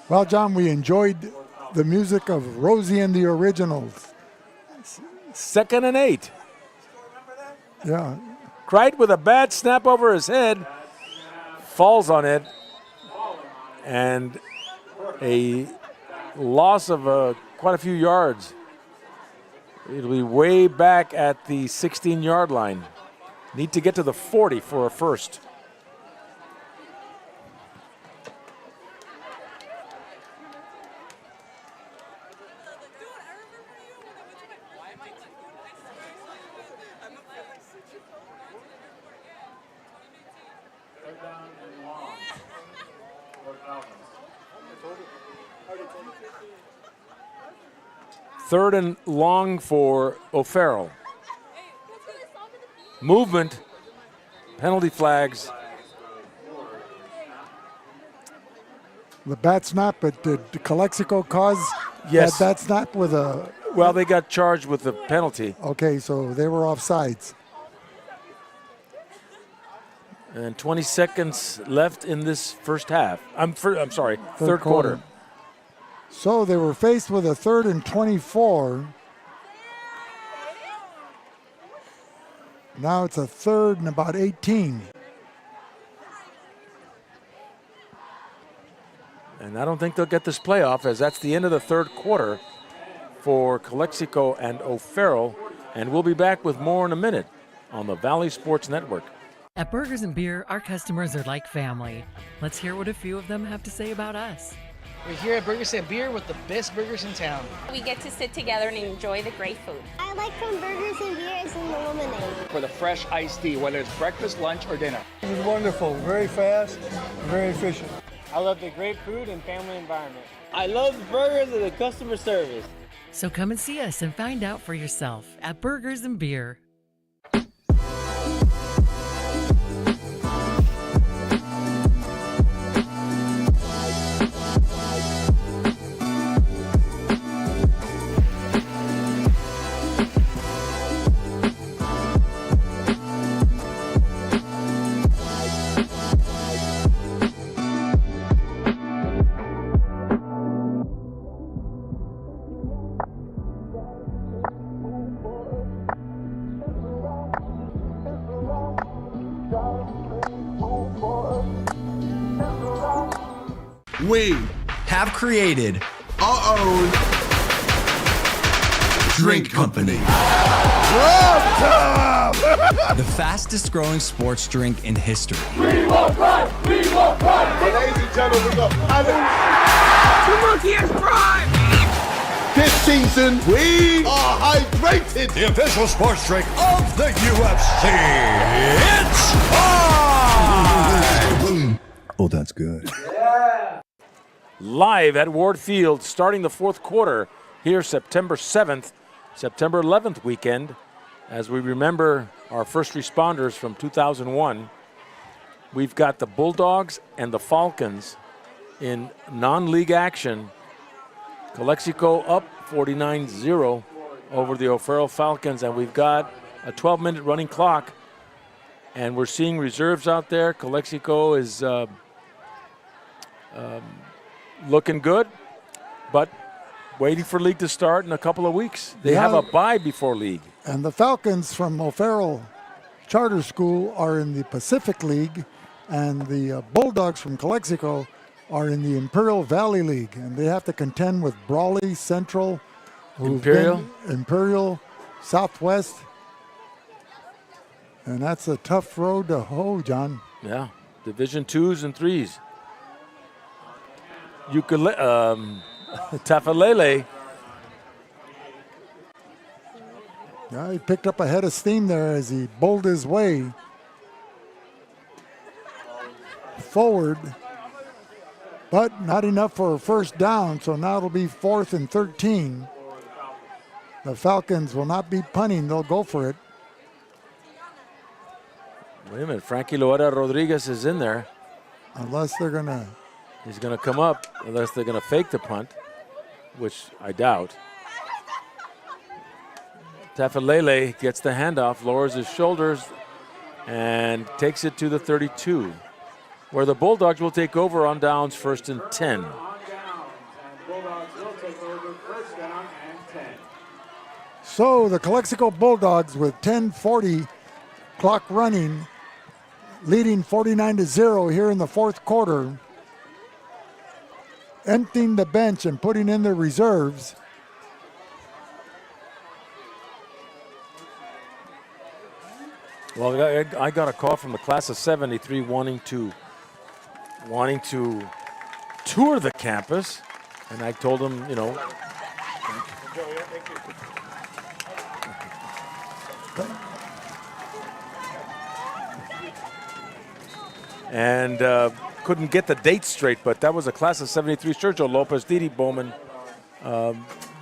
Well, John, we enjoyed the music of Rosie and the Originals. 2nd and 8. Yeah. Creit with a bad snap over his head, falls on it, and a loss of quite a few yards. It'll be way back at the 16-yard line. Need to get to the 40 for a first. Third and long for O'Farrell. movement, penalty flags. The bat snap, but did Calexico cause Yes. that bat snap with a... Well, they got charged with the penalty. Okay, so they were offsides. And 20 seconds left in this first half. I'm sorry, third quarter. So they were faced with a 3rd and 24. Now it's a 3rd and about 18. And I don't think they'll get this playoff, as that's the end of the third quarter for Calexico and O'Farrell. And we'll be back with more in a minute on the Valley Sports Network. At Burgers and Beer, our customers are like family. Let's hear what a few of them have to say about us. We're here at Burgers and Beer with the best burgers in town. We get to sit together and enjoy the great food. I like from Burgers and Beer is in the lemonade. For the fresh iced tea, whether it's breakfast, lunch, or dinner. It was wonderful, very fast, very efficient. I love the great food and family environment. I love the burgers and the customer service. So come and see us and find out for yourself at Burgers and Beer. We have created our own drink company. The fastest growing sports drink in history. We will run! We will run! Ladies and gentlemen, look. The monkey has prime! This season, we are hydrated! The official sports drink of the UFC. It's on! Oh, that's good. Live at Ward Field, starting the fourth quarter here September 7th, September 11th weekend, as we remember our first responders from 2001. We've got the Bulldogs and the Falcons in non-league action. Calexico up 49-0 over the O'Farrell Falcons, and we've got a 12-minute running clock, and we're seeing reserves out there. Calexico is looking good, but waiting for league to start in a couple of weeks. They have a bye before league. And the Falcons from O'Farrell Charter School are in the Pacific League, and the Bulldogs from Calexico are in the Imperial Valley League, and they have to contend with Brawley, Central, Imperial, Southwest, and that's a tough road to hoe, John. Yeah, Division 2s and 3s. Tafalele. Yeah, he picked up a head of steam there as he bowled his way forward, but not enough for a first down, so now it'll be 4th and 13. The Falcons will not be punting, they'll go for it. Wait a minute, Frankie Loera Rodriguez is in there. Unless they're going to... He's going to come up, unless they're going to fake the punt, which I doubt. Tafalele gets the handoff, lowers his shoulders, and takes it to the 32, where the Bulldogs will take over on downs, 1st and 10. So the Calexico Bulldogs with 10:40 clock running, leading 49-0 here in the fourth quarter, emptying the bench and putting in their reserves. Well, I got a call from the class of '73 wanting to tour the campus, and I told them, you know. And couldn't get the date straight, but that was a class of '73. Sergio Lopez, Didi Bowman,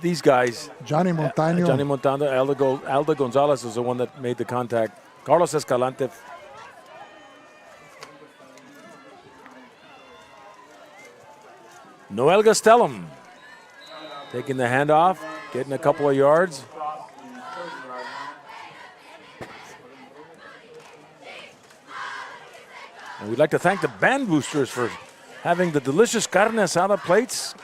these guys. Johnny Montano. Aldo Gonzalez was the one that made the contact Carlos Escalante. Noel Gastelum taking the handoff, getting a couple of yards. And we'd like to thank the band boosters for having the delicious carne asada plates.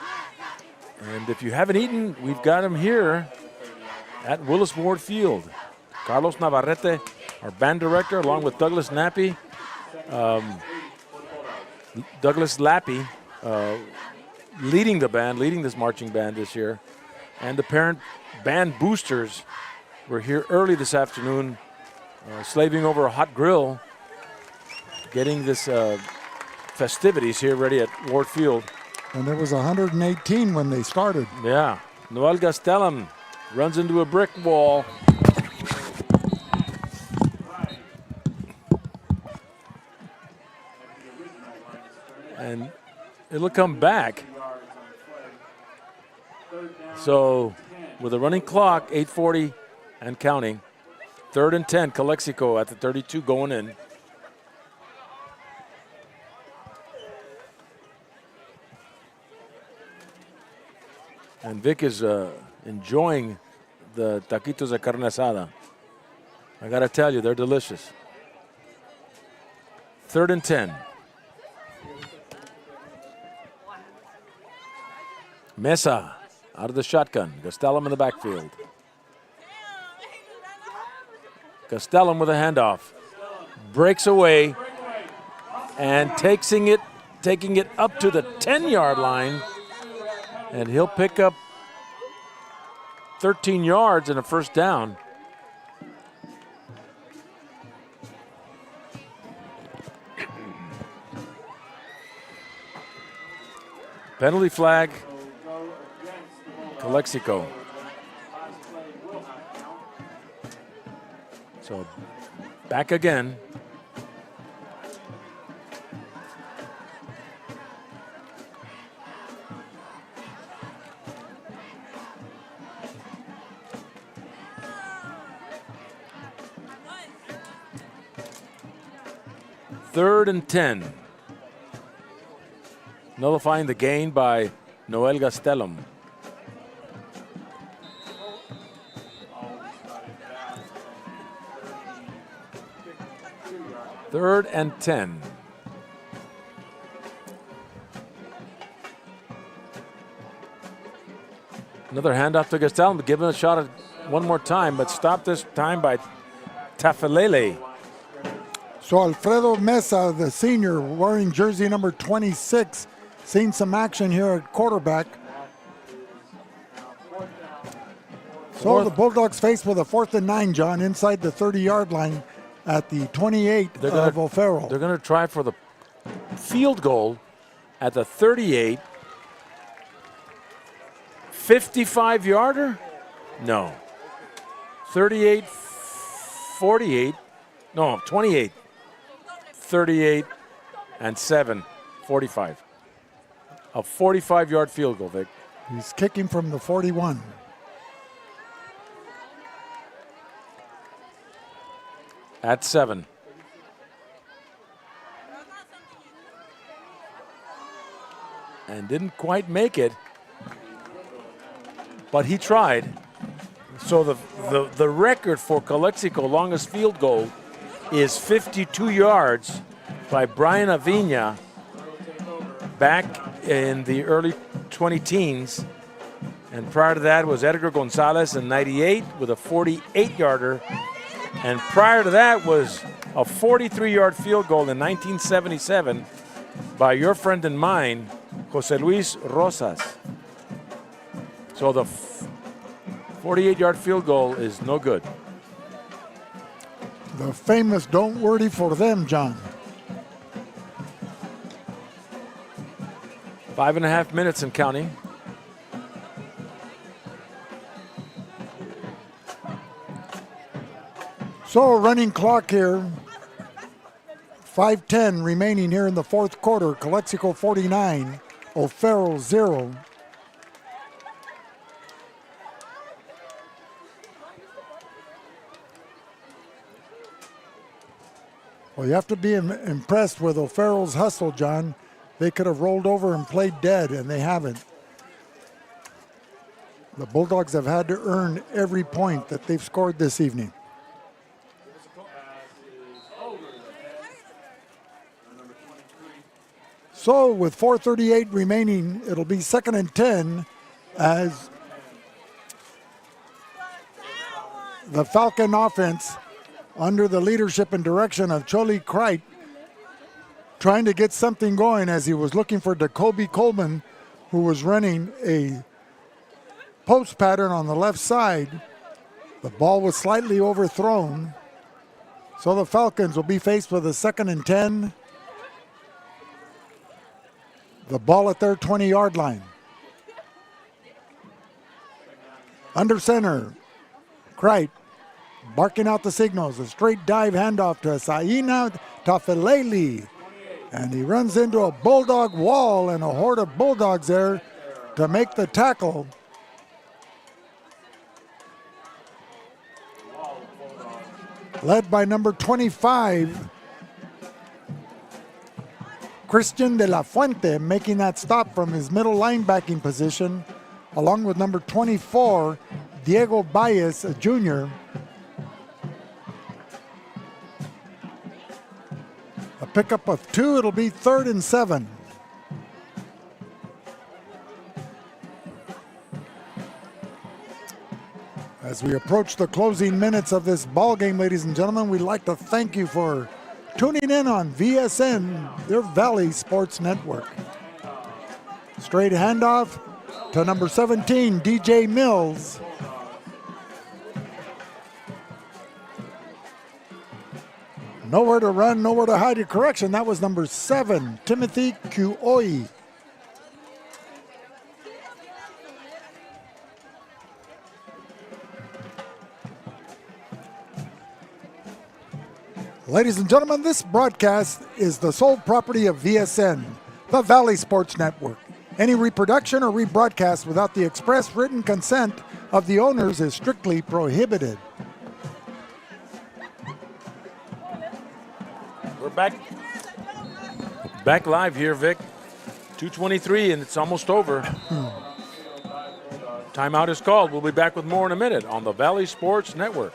And if you haven't eaten, we've got them here at Willis Ward Field. Carlos Navarrete, our band director, along with Douglas Lappy, leading the band, leading this marching band this year. And the parent band boosters were here early this afternoon, slaving over a hot grill, getting this festivities here ready at Ward Field. And there was 118 when they started. Yeah. Noel Gastelum runs into a brick wall. And it'll come back. So with a running clock, 8:40 and counting, 3rd and 10, Calexico at the 32 going in. And Vic is enjoying the taquitos de carne asada. I got to tell you, they're delicious. 3rd and 10. Mesa out of the shotgun. Gastelum in the backfield. Gastelum with a handoff. Breaks away and taking it up to the 10-yard line. And he'll pick up 13 yards and a first down. Penalty flag. Calexico. So back again. Third and 10. Nullifying the gain by Noel Gastelum. Third and 10. Another handoff to Gastelum, give him a shot at one more time, but stopped this time by Tafelele. So Alfredo Mesa, the senior, wearing jersey number 26, seen some action here at quarterback. So the Bulldogs faced with a 4th and 9, John, inside the 30-yard line at the 28 of O'Farrell. They're going to try for the field goal at the 38. 55-yarder? No. 38, 48. No, 28. 38 and 7, 45. A 45-yard field goal, Vic. He's kicking from the 41. At 7. And didn't quite make it, but he tried. So the record for Calexico longest field goal is 52 yards by Brian Avina back in the early 20-teens. And prior to that was Edgar Gonzalez in 98 with a 48-yarder. And prior to that was a 43-yard field goal in 1977 by your friend and mine, Jose Luis Rosas. So the 48-yard field goal is no good. The famous "Don't worry for them," John. 5.5 minutes and counting. So running clock here. 5:10 remaining here in the fourth quarter. Calexico 49, O'Farrell 0. Well, you have to be impressed with O'Farrell's hustle, John. They could have rolled over and played dead, and they haven't. The Bulldogs have had to earn every point that they've scored this evening. So with 4:38 remaining, it'll be 2nd and 10 as the Falcon offense, under the leadership and direction of Charlie Crite, trying to get something going as he was looking for Jacoby Coleman, who was running a post pattern on the left side. The ball was slightly overthrown. So the Falcons will be faced with a 2nd and 10. The ball at their 20-yard line. Under center, Crite barking out the signals. A straight dive handoff to Saina Tafeleli. And he runs into a Bulldog wall and a horde of Bulldogs there to make the tackle. Led by number 25, Christian de la Fuente, making that stop from his middle linebacking position, along with number 24, Diego Baez Jr. A pickup of 2, it'll be 3rd and 7. As we approach the closing minutes of this ball game, ladies and gentlemen, we'd like to thank you for tuning in on VSN, your Valley Sports Network. Straight handoff to number 17, DJ Mills. Nowhere to run, nowhere to hide. A correction, that was number 7, Timothy Kuoi. Ladies and gentlemen, this broadcast is the sole property of VSN, the Valley Sports Network. Any reproduction or rebroadcast without the express written consent of the owners is strictly prohibited. We're back live here, Vic. 2:23, and it's almost over. Timeout is called. We'll be back with more in a minute on the Valley Sports Network.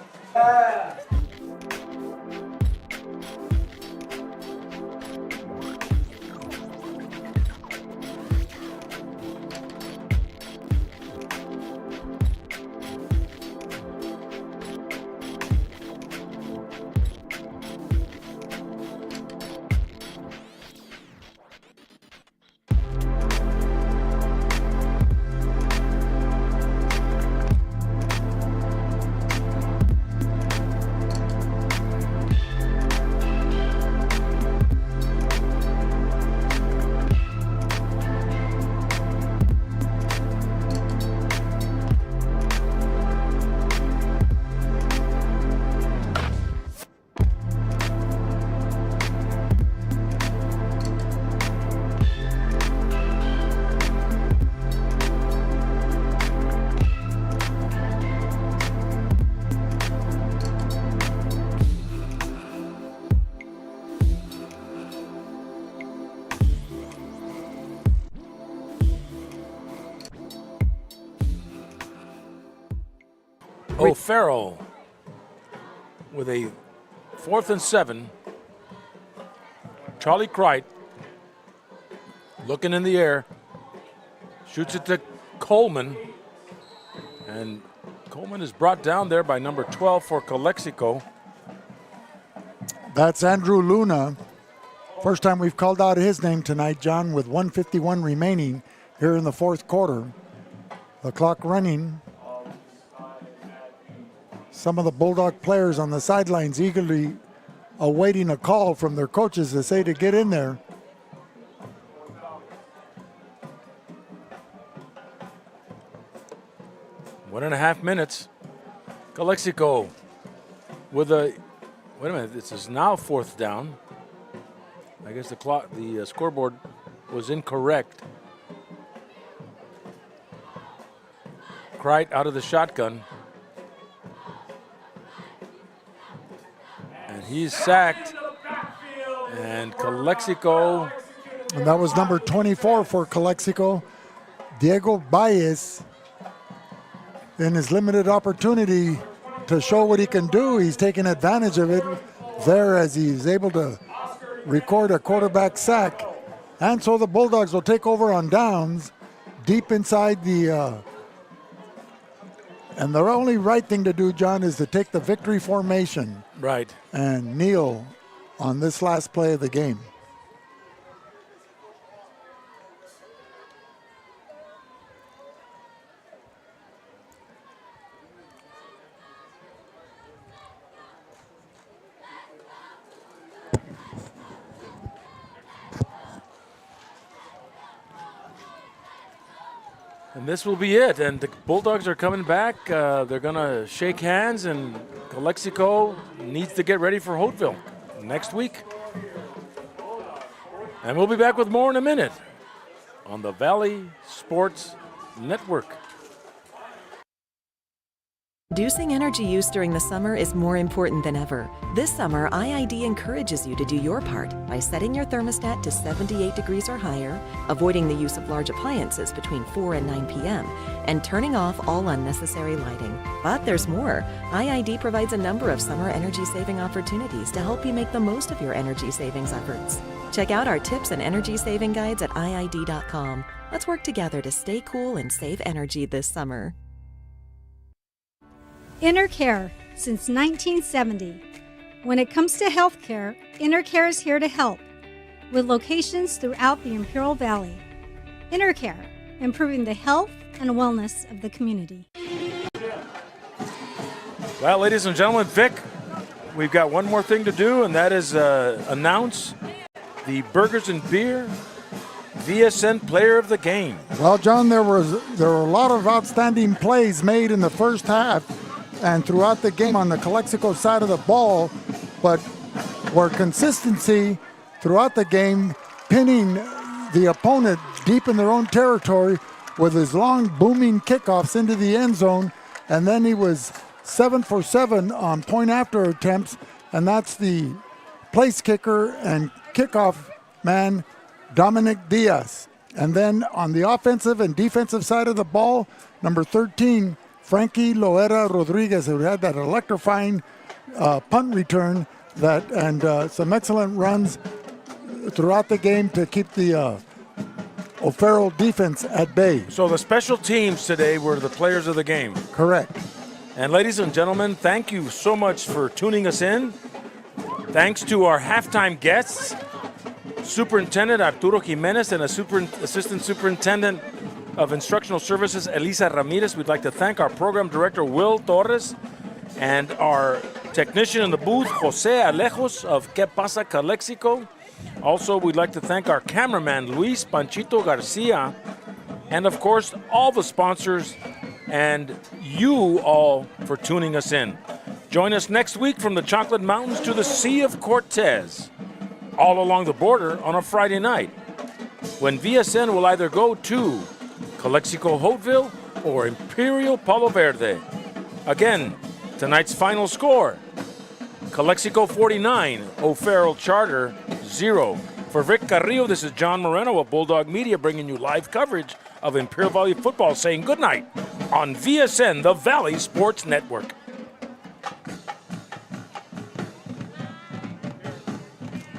O'Farrell with a 4th and 7. Charlie Crite looking in the air, shoots it to Coleman, and Coleman is brought down there by number 12 for Calexico. That's Andrew Luna. First time we've called out his name tonight, John, with 1:51 remaining here in the 4th quarter. The clock running. Some of the Bulldog players on the sidelines eagerly awaiting a call from their coaches to say to get in there. One and a half minutes. Calexico with a, wait a minute, this is now 4th down. I guess the scoreboard was incorrect. Crite out of the shotgun. And he's sacked And Calexico. And that was number 24 for Calexico. Diego Baez, in his limited opportunity to show what he can do, he's taking advantage of it there as he's able to record a quarterback sack. And so the Bulldogs will take over on downs deep inside the... and the only right thing to do, John, is to take the victory formation. Right. And kneel on this last play of the game. And this will be it. And the Bulldogs are coming back. They're going to shake hands, and Calexico needs to get ready for Hauteville next week. And we'll be back with more in a minute on the Valley Sports Network. Reducing energy use during the summer is more important than ever. This summer, IID encourages you to do your part by setting your thermostat to 78 degrees or higher, avoiding the use of large appliances between 4 and 9 p.m., and turning off all unnecessary lighting. But there's more. IID provides a number of summer energy-saving opportunities to help you make the most of your energy savings efforts. Check out our tips and energy saving guides at IID.com. Let's work together to stay cool and save energy this summer. InterCare since 1970. When it comes to healthcare, InterCare is here to help, with locations throughout the Imperial Valley. InterCare, improving the health and wellness of the community. Well, ladies and gentlemen, Vic, we've got one more thing to do, and that is announce the Burgers and Beer VSN Player of the Game. Well, John, there were a lot of outstanding plays made in the first half and throughout the game on the Calexico side of the ball, but were consistency throughout the game, pinning the opponent deep in their own territory with his long booming kickoffs into the end zone, and then he was 7 for 7 on point after attempts, and that's the place kicker and kickoff man, Dominic Diaz. And then on the offensive and defensive side of the ball, number 13, Frankie Loera Rodriguez, who had that electrifying punt return and some excellent runs throughout the game to keep the O'Farrell defense at bay. So the special teams today were the players of the game. Correct. And ladies and gentlemen, thank you so much for tuning us in. Thanks to our halftime guests, Superintendent Arturo Jimenez and Assistant Superintendent of Instructional Services, Elisa Ramirez. We'd like to thank our Program Director, Will Torres, and our technician in the booth, Jose Alejos of Que Pasa Calexico. Also, we'd like to thank our cameraman, Luis Panchito Garcia, and of course, all the sponsors and you all for tuning us in. Join us next week from the Chocolate Mountains to the Sea of Cortez, all along the border on a Friday night, when VSN will either go to Calexico Hauteville or Imperial Palo Verde. Again, tonight's final score, Calexico 49, O'Farrell Charter 0. For Vic Carrillo, this is John Moreno of Bulldog Media bringing you live coverage of Imperial Valley football, saying good night on VSN, the Valley Sports Network.